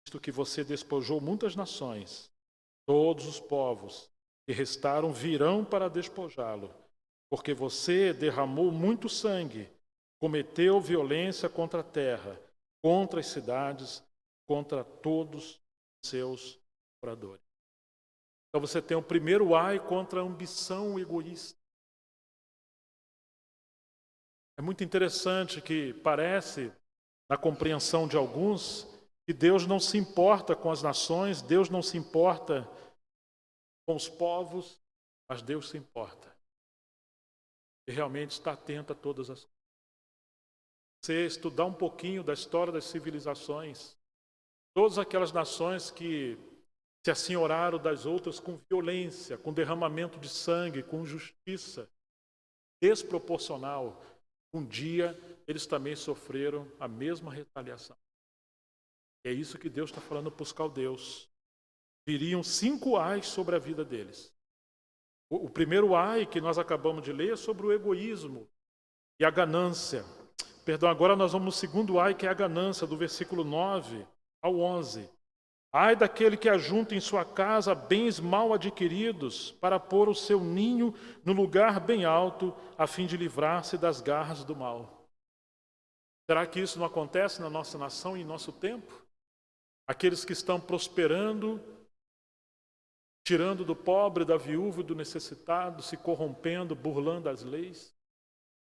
visto que você despojou muitas nações. Todos os povos que restaram virão para despojá-lo, porque você derramou muito sangue, cometeu violência contra a terra, contra as cidades, contra todos os seus moradores. Então você tem o primeiro ai contra a ambição egoísta. É muito interessante que parece, na compreensão de alguns, que Deus não se importa com as nações, Deus não se importa com os povos, mas Deus se importa. E realmente está atento a todas as coisas. Você estudar um pouquinho da história das civilizações, todas aquelas nações que se assenhoraram das outras com violência, com derramamento de sangue, com justiça desproporcional, um dia eles também sofreram a mesma retaliação. É isso que Deus está falando para os caldeus. Viriam 5 ais sobre a vida deles. O primeiro ai que nós acabamos de ler é sobre o egoísmo e a ganância. Perdão, agora nós vamos no segundo ai, que é a ganância, do versículo 9 ao 11. Ai daquele que ajunta em sua casa bens mal adquiridos para pôr o seu ninho no lugar bem alto, a fim de livrar-se das garras do mal. Será que isso não acontece na nossa nação e em nosso tempo? Aqueles que estão prosperando, tirando do pobre, da viúva e do necessitado, se corrompendo, burlando as leis.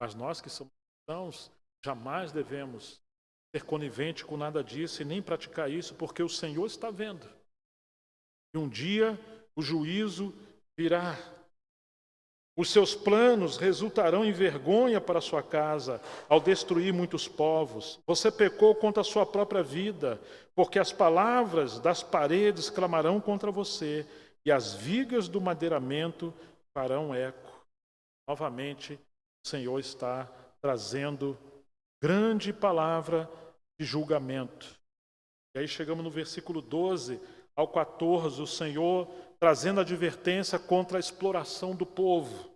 Mas nós que somos cristãos, jamais devemos ser conivente com nada disso e nem praticar isso, porque o Senhor está vendo. E um dia o juízo virá. Os seus planos resultarão em vergonha para a sua casa, ao destruir muitos povos. Você pecou contra a sua própria vida, porque as palavras das paredes clamarão contra você, e as vigas do madeiramento farão eco. Novamente, o Senhor está trazendo grande palavra de julgamento. E aí chegamos no versículo 12 ao 14, o Senhor trazendo advertência contra a exploração do povo.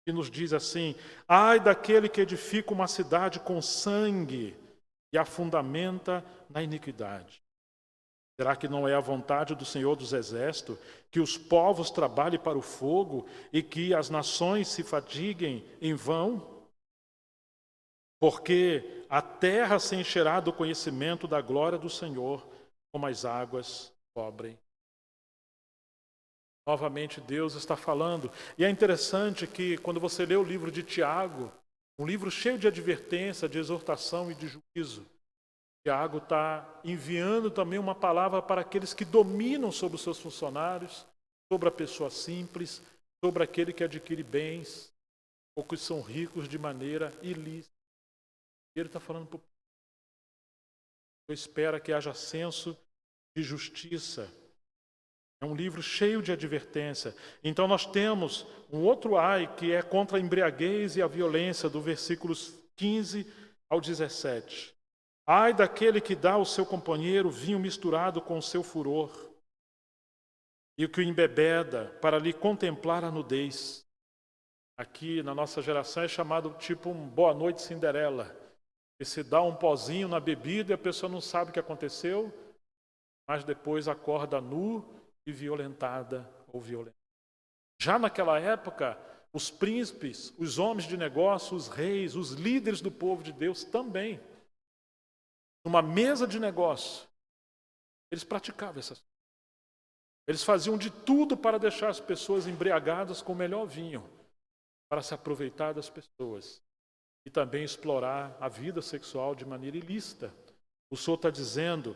E nos diz assim: ai daquele que edifica uma cidade com sangue e a fundamenta na iniquidade. Será que não é a vontade do Senhor dos Exércitos que os povos trabalhem para o fogo e que as nações se fatiguem em vão? Porque a terra se encherá do conhecimento da glória do Senhor, como as águas cobrem. Novamente Deus está falando. E é interessante que quando você lê o livro de Tiago, um livro cheio de advertência, de exortação e de juízo, Tiago está enviando também uma palavra para aqueles que dominam sobre os seus funcionários, sobre a pessoa simples, sobre aquele que adquire bens, ou que são ricos de maneira ilícita. Ele está falando para o povo. Eu espero que haja senso de justiça. É um livro cheio de advertência. Então nós temos um outro ai que é contra a embriaguez e a violência, do versículos 15 ao 17. Ai daquele que dá ao seu companheiro vinho misturado com o seu furor e o que o embebeda para lhe contemplar a nudez. Aqui na nossa geração é chamado tipo um boa noite Cinderela. E se dá um pozinho na bebida e a pessoa não sabe o que aconteceu, mas depois acorda nu e violentada ou violenta. Já naquela época, os príncipes, os homens de negócio, os reis, os líderes do povo de Deus também, numa mesa de negócio, eles praticavam essas coisas. Eles faziam de tudo para deixar as pessoas embriagadas com o melhor vinho, para se aproveitar das pessoas e também explorar a vida sexual de maneira ilícita. O Senhor está dizendo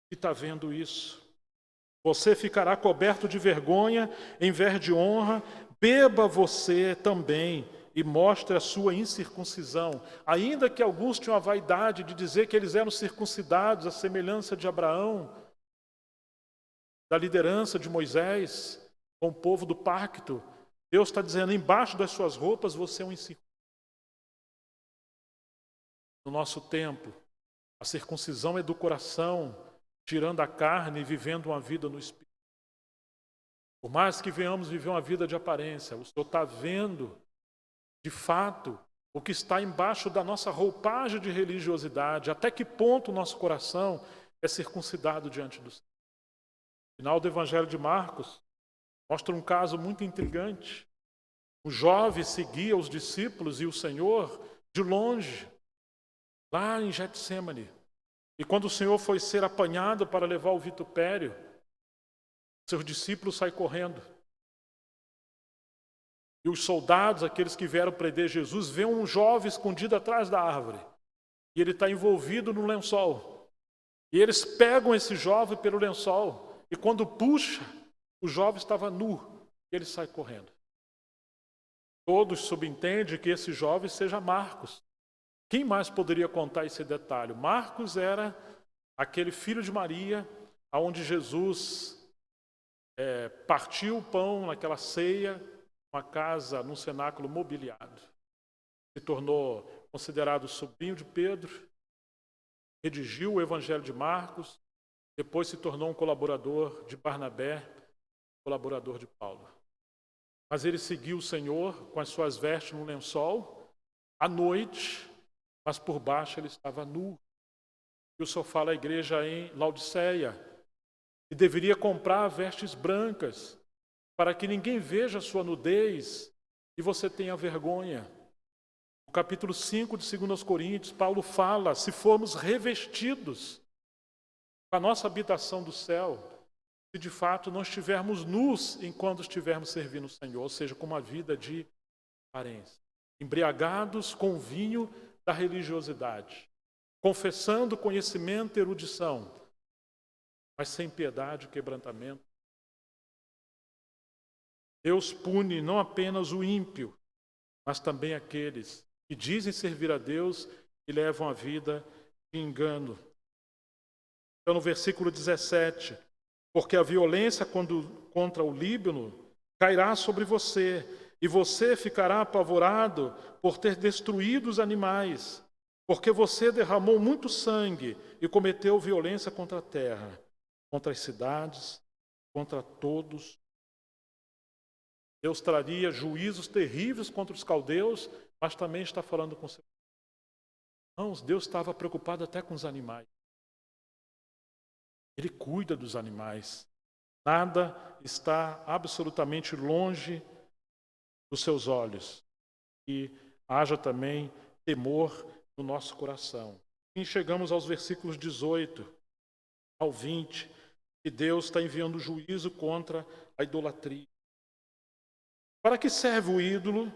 que está vendo isso. Você ficará coberto de vergonha em vez de honra, beba você também e mostre a sua incircuncisão. Ainda que alguns tinham a vaidade de dizer que eles eram circuncidados, à semelhança de Abraão, da liderança de Moisés, com o povo do pacto, Deus está dizendo, embaixo das suas roupas você é um incircunciso. No nosso tempo, a circuncisão é do coração, tirando a carne e vivendo uma vida no Espírito. Por mais que venhamos viver uma vida de aparência, o Senhor está vendo, de fato, o que está embaixo da nossa roupagem de religiosidade, até que ponto o nosso coração é circuncidado diante do Senhor. O final do Evangelho de Marcos mostra um caso muito intrigante. O jovem seguia os discípulos e o Senhor de longe, lá em Getsêmani. E quando o Senhor foi ser apanhado para levar o vitupério, seus discípulos saem correndo. E os soldados, aqueles que vieram prender Jesus, veem um jovem escondido atrás da árvore. E ele está envolvido no lençol. E eles pegam esse jovem pelo lençol. E quando puxa, o jovem estava nu. E ele sai correndo. Todos subentendem que esse jovem seja Marcos. Quem mais poderia contar esse detalhe? Marcos era aquele filho de Maria, onde Jesus partiu o pão naquela ceia, uma casa, num cenáculo mobiliado. Se tornou considerado sobrinho de Pedro, redigiu o Evangelho de Marcos, depois se tornou um colaborador de Barnabé, colaborador de Paulo. Mas ele seguiu o Senhor com as suas vestes no lençol, à noite, mas por baixo ele estava nu. E o Senhor fala à igreja em Laodiceia, que deveria comprar vestes brancas, para que ninguém veja a sua nudez e você tenha vergonha. No capítulo 5 de 2 Coríntios, Paulo fala, se formos revestidos com a nossa habitação do céu, se de fato não estivermos nus enquanto estivermos servindo o Senhor, ou seja, com uma vida de aparência, embriagados com o vinho da religiosidade, confessando conhecimento e erudição, mas sem piedade e quebrantamento. Deus pune não apenas o ímpio, mas também aqueles que dizem servir a Deus e levam a vida de engano. Então, no versículo 17, porque a violência contra o Líbano cairá sobre você, e você ficará apavorado por ter destruído os animais, porque você derramou muito sangue e cometeu violência contra a terra, contra as cidades, contra todos. Deus traria juízos terríveis contra os caldeus, mas também está falando com seus irmãos. Deus estava preocupado até com os animais. Ele cuida dos animais. Nada está absolutamente longe dos seus olhos. E haja também temor no nosso coração. E chegamos aos versículos 18 ao 20, que Deus está enviando juízo contra a idolatria. Para que serve o ídolo,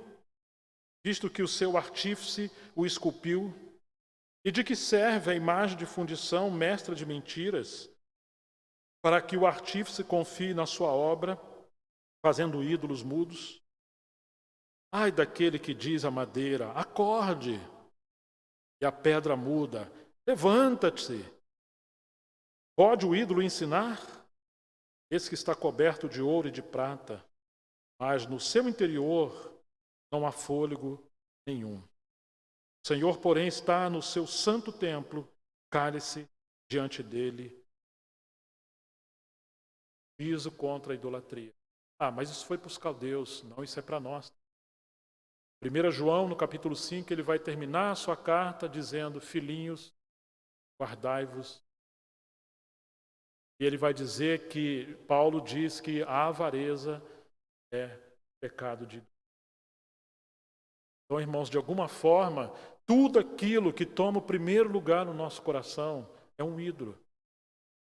visto que o seu artífice o esculpiu? E de que serve a imagem de fundição, mestra de mentiras? Para que o artífice confie na sua obra, fazendo ídolos mudos? Ai daquele que diz à madeira, acorde, e a pedra muda, levanta-te. Pode o ídolo ensinar? Esse que está coberto de ouro e de prata, mas no seu interior não há fôlego nenhum. O Senhor, porém, está no seu santo templo, cale-se diante dele. Juízo contra a idolatria. Mas isso foi para os caldeus, não, isso é para nós. 1 João, no capítulo 5, ele vai terminar a sua carta dizendo, filhinhos, guardai-vos. E ele vai dizer que, Paulo diz que a avareza é pecado de Deus. Então, irmãos, de alguma forma, tudo aquilo que toma o primeiro lugar no nosso coração é um ídolo.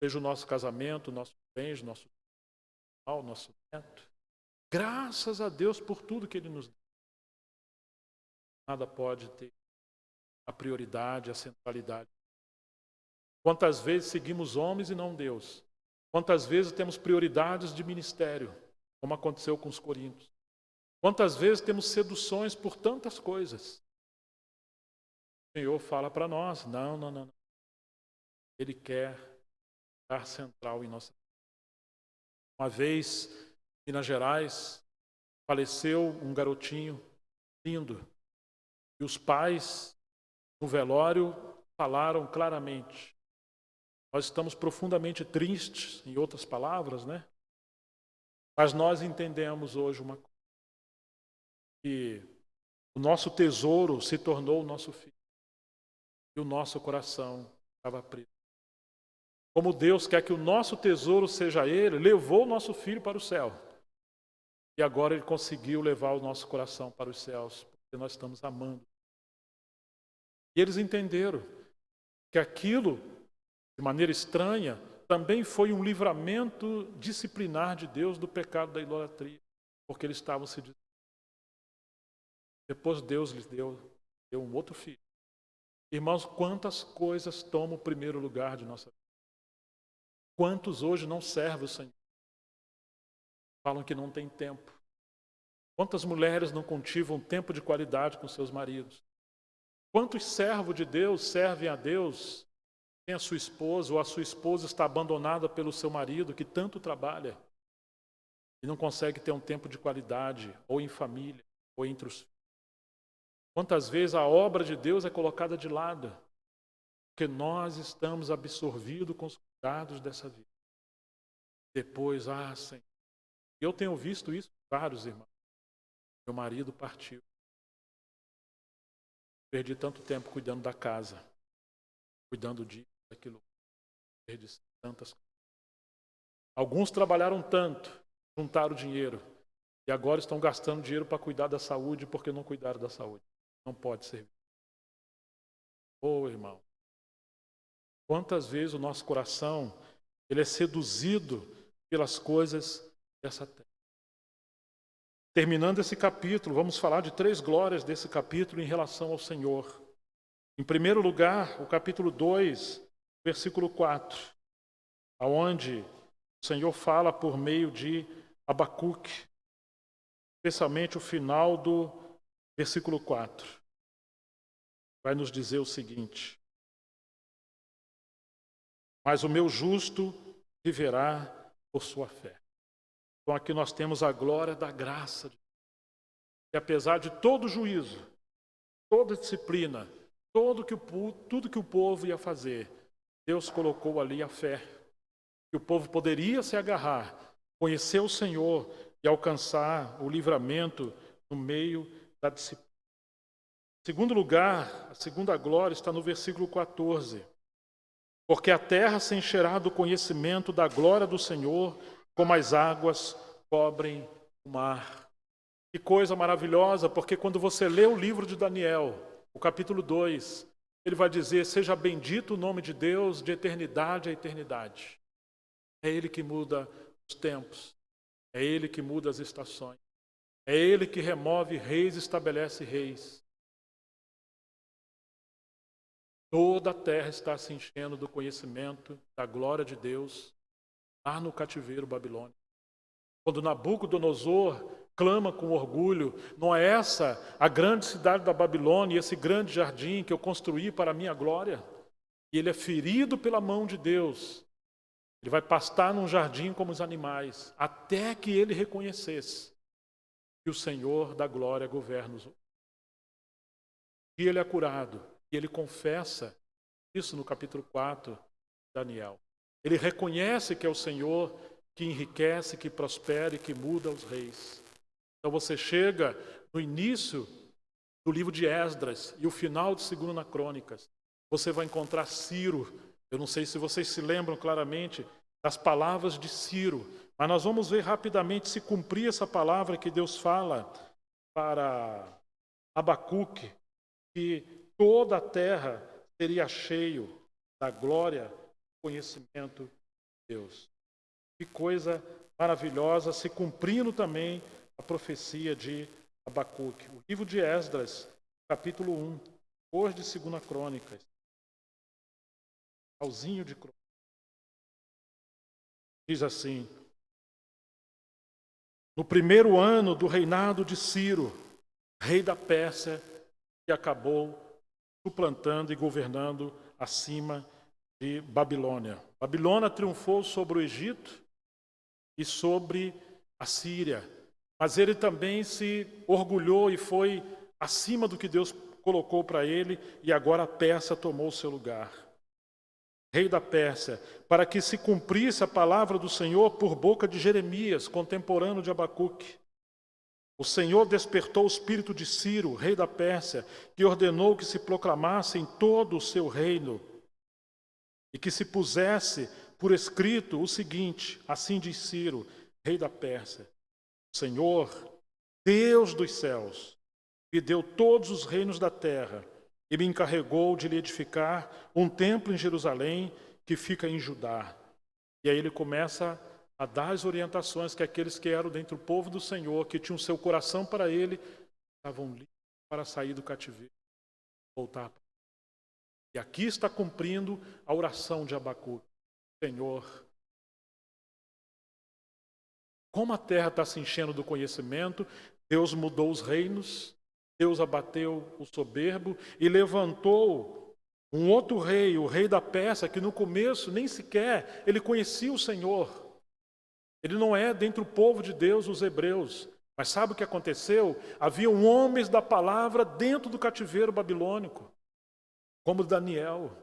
Seja o nosso casamento, nossos bens, nosso neto. Graças a Deus por tudo que Ele nos dá. Nada pode ter a prioridade, a centralidade. Quantas vezes seguimos homens e não Deus? Quantas vezes temos prioridades de ministério, como aconteceu com os coríntios? Quantas vezes temos seduções por tantas coisas? O Senhor fala para nós, não. Ele quer estar central em nossa vida. Uma vez, em Minas Gerais, faleceu um garotinho lindo. E os pais, no velório, falaram claramente. Nós estamos profundamente tristes, em outras palavras, né? Mas nós entendemos hoje uma coisa, que o nosso tesouro se tornou o nosso filho. E o nosso coração estava preso. Como Deus quer que o nosso tesouro seja Ele, levou o nosso filho para o céu. E agora Ele conseguiu levar o nosso coração para os céus, porque nós estamos amando. E eles entenderam que aquilo, de maneira estranha, também foi um livramento disciplinar de Deus do pecado da idolatria, porque eles estavam se dizendo. Depois Deus lhes deu um outro filho. Irmãos, quantas coisas tomam o primeiro lugar de nossa vida? Quantos hoje não servem o Senhor? Falam que não tem tempo. Quantas mulheres não cultivam tempo de qualidade com seus maridos? Quantos servos de Deus servem a Deus sem a sua esposa, ou a sua esposa está abandonada pelo seu marido que tanto trabalha e não consegue ter um tempo de qualidade, ou em família, ou entre os filhos? Quantas vezes a obra de Deus é colocada de lado, porque nós estamos absorvidos com os cuidados dessa vida. Depois, Senhor, eu tenho visto isso com vários irmãos. Meu marido partiu. Perdi tanto tempo cuidando da casa, cuidando disso, daquilo. Perdi tantas coisas. Alguns trabalharam tanto, juntaram dinheiro, e agora estão gastando dinheiro para cuidar da saúde porque não cuidaram da saúde. Não pode servir. Irmão, quantas vezes o nosso coração ele é seduzido pelas coisas dessa terra. Terminando esse capítulo, vamos falar de 3 glórias desse capítulo em relação ao Senhor. Em primeiro lugar, o capítulo 2, versículo 4, onde o Senhor fala por meio de Abacuque, especialmente o final do versículo 4. Vai nos dizer o seguinte: mas o meu justo viverá por sua fé. Então aqui nós temos a glória da graça de Deus. E apesar de todo juízo, toda disciplina, tudo que o povo ia fazer, Deus colocou ali a fé. Que o povo poderia se agarrar, conhecer o Senhor e alcançar o livramento no meio da disciplina. Em segundo lugar, a segunda glória está no versículo 14. Porque a terra se encherá do conhecimento da glória do Senhor, como as águas cobrem o mar. Que coisa maravilhosa, porque quando você lê o livro de Daniel, o capítulo 2, ele vai dizer: seja bendito o nome de Deus de eternidade a eternidade. É Ele que muda os tempos, é Ele que muda as estações, é Ele que remove reis e estabelece reis. Toda a terra está se enchendo do conhecimento da glória de Deus lá no cativeiro babilônico. Quando Nabucodonosor clama com orgulho: não é essa a grande cidade da Babilônia, esse grande jardim que eu construí para a minha glória? E ele é ferido pela mão de Deus. Ele vai pastar num jardim como os animais, até que ele reconhecesse que o Senhor da glória governa os outros. E ele é curado. E ele confessa isso no capítulo 4 de Daniel. Ele reconhece que é o Senhor que enriquece, que prospera e que muda os reis. Então você chega no início do livro de Esdras e o final de 2 Crônicas. Você vai encontrar Ciro. Eu não sei se vocês se lembram claramente das palavras de Ciro, mas nós vamos ver rapidamente se cumprir essa palavra que Deus fala para Abacuque, que toda a terra seria cheio da glória e conhecimento de Deus. Que coisa maravilhosa, se cumprindo também a profecia de Abacuque. O livro de Esdras, capítulo 1, depois de 2 Crônicas, finalzinho de Crônicas, diz assim: no primeiro ano do reinado de Ciro, rei da Pérsia, que acabou suplantando e governando acima de Babilônia. Babilônia triunfou sobre o Egito e sobre a Síria, mas ele também se orgulhou e foi acima do que Deus colocou para ele, e agora a Pérsia tomou o seu lugar. rei da Pérsia, para que se cumprisse a palavra do Senhor por boca de Jeremias, contemporâneo de Abacuque. O Senhor despertou o espírito de Ciro, rei da Pérsia, que ordenou que se proclamasse em todo o seu reino e que se pusesse por escrito o seguinte: assim diz Ciro, rei da Pérsia: o Senhor, Deus dos céus, me deu todos os reinos da terra e me encarregou de lhe edificar um templo em Jerusalém que fica em Judá. E aí ele começa a dar as orientações que aqueles que eram dentre o povo do Senhor, que tinham seu coração para ele, estavam livres para sair do cativeiro, voltar. E aqui está cumprindo a oração de Abacuque: Senhor, como a terra está se enchendo do conhecimento, Deus mudou os reinos, Deus abateu o soberbo e levantou um outro rei, o rei da Pérsia, que no começo nem sequer ele conhecia o Senhor. Ele não é dentre o povo de Deus, os hebreus. Mas sabe o que aconteceu? Haviam homens da palavra dentro do cativeiro babilônico, como Daniel,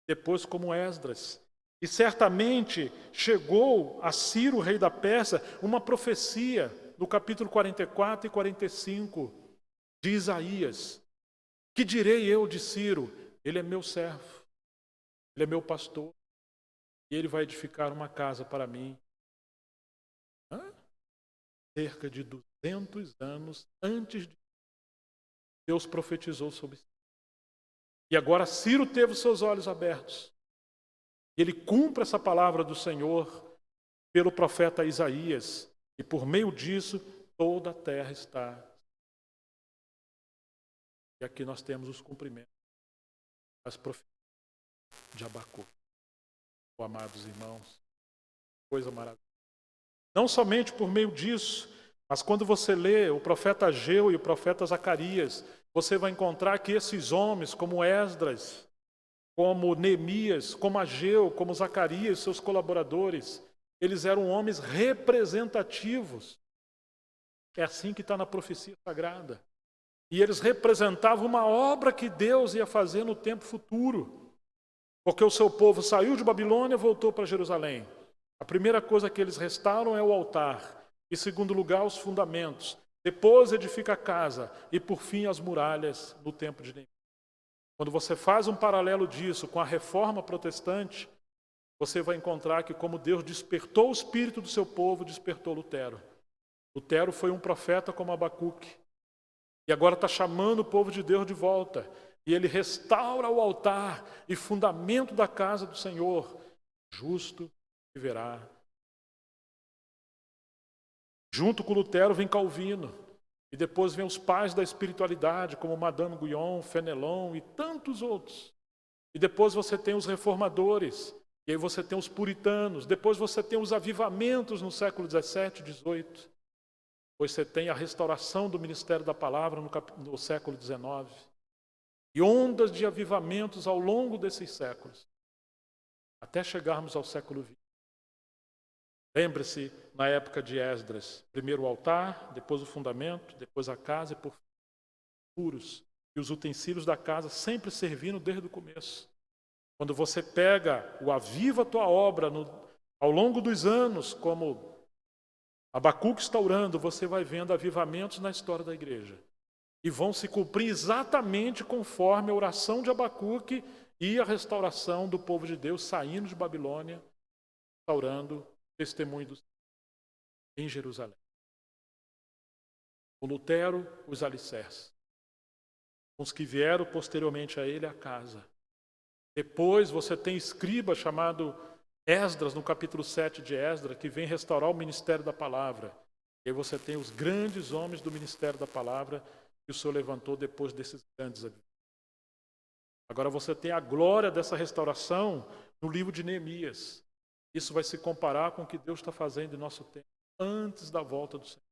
depois como Esdras. E certamente chegou a Ciro, rei da Pérsia, uma profecia no capítulo 44 e 45 de Isaías. Que direi eu de Ciro? Ele é meu servo, ele é meu pastor, e ele vai edificar uma casa para mim. Cerca de 200 anos antes de Deus profetizou sobre Ciro. E agora Ciro teve os seus olhos abertos. Ele cumpre essa palavra do Senhor pelo profeta Isaías. E por meio disso, toda a terra está. E aqui nós temos os cumprimentos das profecias de Abacuque. Oh, amados irmãos, coisa maravilhosa. Não somente por meio disso, mas quando você lê o profeta Ageu e o profeta Zacarias, você vai encontrar que esses homens, como Esdras, como Neemias, como Ageu, como Zacarias, seus colaboradores, eles eram homens representativos. É assim que está na profecia sagrada. E eles representavam uma obra que Deus ia fazer no tempo futuro. Porque o seu povo saiu de Babilônia e voltou para Jerusalém. A primeira coisa que eles restauram é o altar. Em segundo lugar, os fundamentos. Depois edifica a casa. E por fim, as muralhas no tempo de Neemias. Quando você faz um paralelo disso com a reforma protestante, você vai encontrar que como Deus despertou o espírito do seu povo, despertou Lutero. Lutero foi um profeta como Abacuque. E agora está chamando o povo de Deus de volta. E ele restaura o altar e fundamento da casa do Senhor. Justo viverá. Junto com Lutero vem Calvino. E depois vem os pais da espiritualidade, como Madame Guyon, Fenelon e tantos outros. E depois você tem os reformadores. E aí você tem os puritanos. Depois você tem os avivamentos no século XVII e XVIII. Depois você tem a restauração do ministério da palavra no século XIX. E ondas de avivamentos ao longo desses séculos. Até chegarmos ao século XX. Lembre-se, na época de Esdras, primeiro o altar, depois o fundamento, depois a casa e por fim, puros. E os utensílios da casa sempre servindo desde o começo. Quando você pega o aviva a tua obra ao longo dos anos, como Abacuque está orando, você vai vendo avivamentos na história da igreja. E vão se cumprir exatamente conforme a oração de Abacuque e a restauração do povo de Deus saindo de Babilônia, restaurando o testemunho do Senhor em Jerusalém. O Lutero, os alicerces. Os que vieram posteriormente a ele, a casa. Depois você tem escriba chamado Esdras, no capítulo 7 de Esdras, que vem restaurar o ministério da palavra. E aí você tem os grandes homens do ministério da palavra que o Senhor levantou depois desses grandes avivamentos. Agora você tem a glória dessa restauração no livro de Neemias. Isso vai se comparar com o que Deus está fazendo em nosso tempo, antes da volta do Senhor.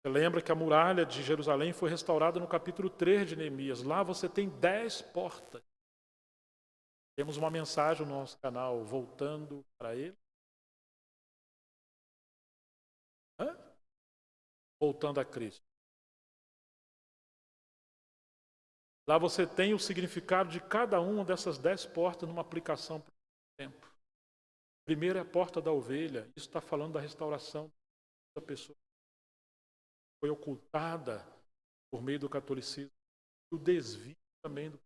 Você lembra que a muralha de Jerusalém foi restaurada no capítulo 3 de Neemias. Lá você tem 10 portas. Temos uma mensagem no nosso canal, voltando para ele. Hã? Voltando a Cristo. Lá você tem o significado de cada uma dessas 10 portas numa aplicação para o tempo. Primeiro é a porta da ovelha. Isso está falando da restauração da pessoa que foi ocultada por meio do catolicismo. O desvio também do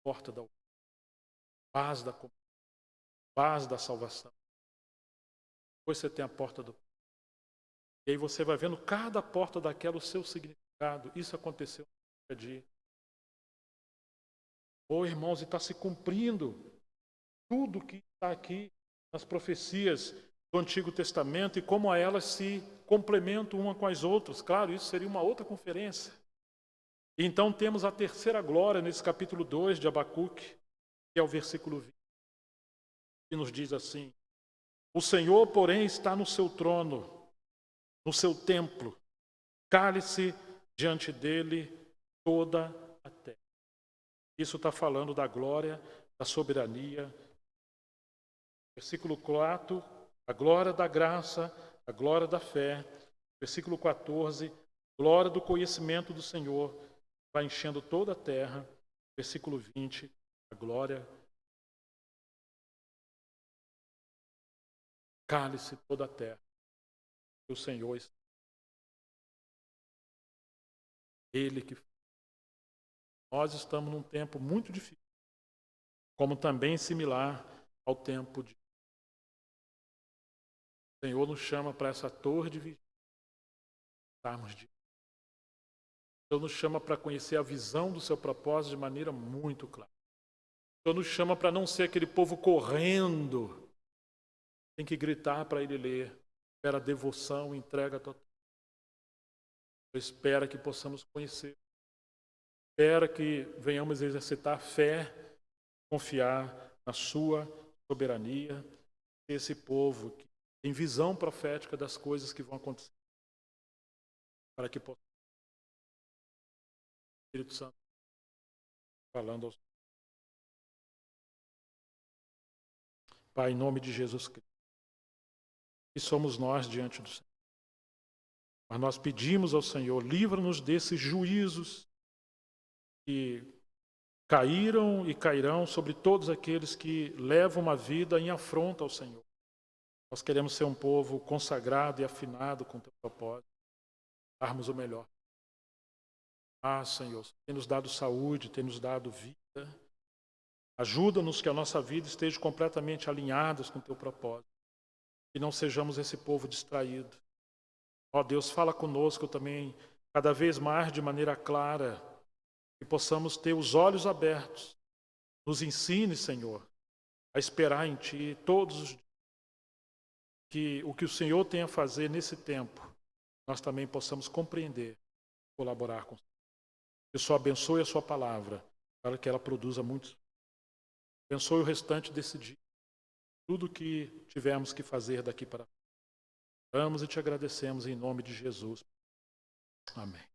porta da ovelha. Base da comunidade, base da salvação. Depois você tem a porta do... E aí você vai vendo cada porta daquela o seu significado. Isso aconteceu no dia. Irmãos, e está se cumprindo tudo que está aqui nas profecias do Antigo Testamento e como elas se complementam uma com as outras. Claro, isso seria uma outra conferência. E então temos a terceira glória nesse capítulo 2 de Abacuque, que é o versículo 20, que nos diz assim: o Senhor, porém, está no seu trono, no seu templo, cale-se diante dele toda a terra. Isso está falando da glória, da soberania. Versículo 4, a glória da graça, a glória da fé. Versículo 14, glória do conhecimento do Senhor, vai enchendo toda a terra. Versículo 20, a glória. Cale-se toda a terra. O Senhor está. Ele que... Nós estamos num tempo muito difícil, como também similar ao tempo de... O Senhor nos chama para essa torre de vigília. O Senhor nos chama para conhecer a visão do seu propósito de maneira muito clara. O Senhor nos chama para não ser aquele povo correndo. Tem que gritar para ele ler. Espera devoção, entrega total. Espera que possamos conhecer. Espera que venhamos exercitar fé, confiar na sua soberania. Esse povo que tem visão profética das coisas que vão acontecer. Para que possamos. Espírito Santo falando aos... Pai, em nome de Jesus Cristo, que somos nós diante do Senhor. Mas nós pedimos ao Senhor, livra-nos desses juízos que caíram e cairão sobre todos aqueles que levam uma vida em afronta ao Senhor. Nós queremos ser um povo consagrado e afinado com o teu propósito, darmos o melhor. Senhor, tem nos dado saúde, tem nos dado vida. Ajuda-nos que a nossa vida esteja completamente alinhada com o teu propósito. Que não sejamos esse povo distraído. Deus, fala conosco também, cada vez mais de maneira clara, que possamos ter os olhos abertos. Nos ensine, Senhor, a esperar em Ti todos os dias. Que o que o Senhor tem a fazer nesse tempo, nós também possamos compreender, colaborar com o Senhor. Que o Senhor abençoe a sua palavra, para que ela produza muitos. Abençoe o restante desse dia. Tudo o que tivermos que fazer daqui para frente. Oramos e te agradecemos em nome de Jesus. Amém.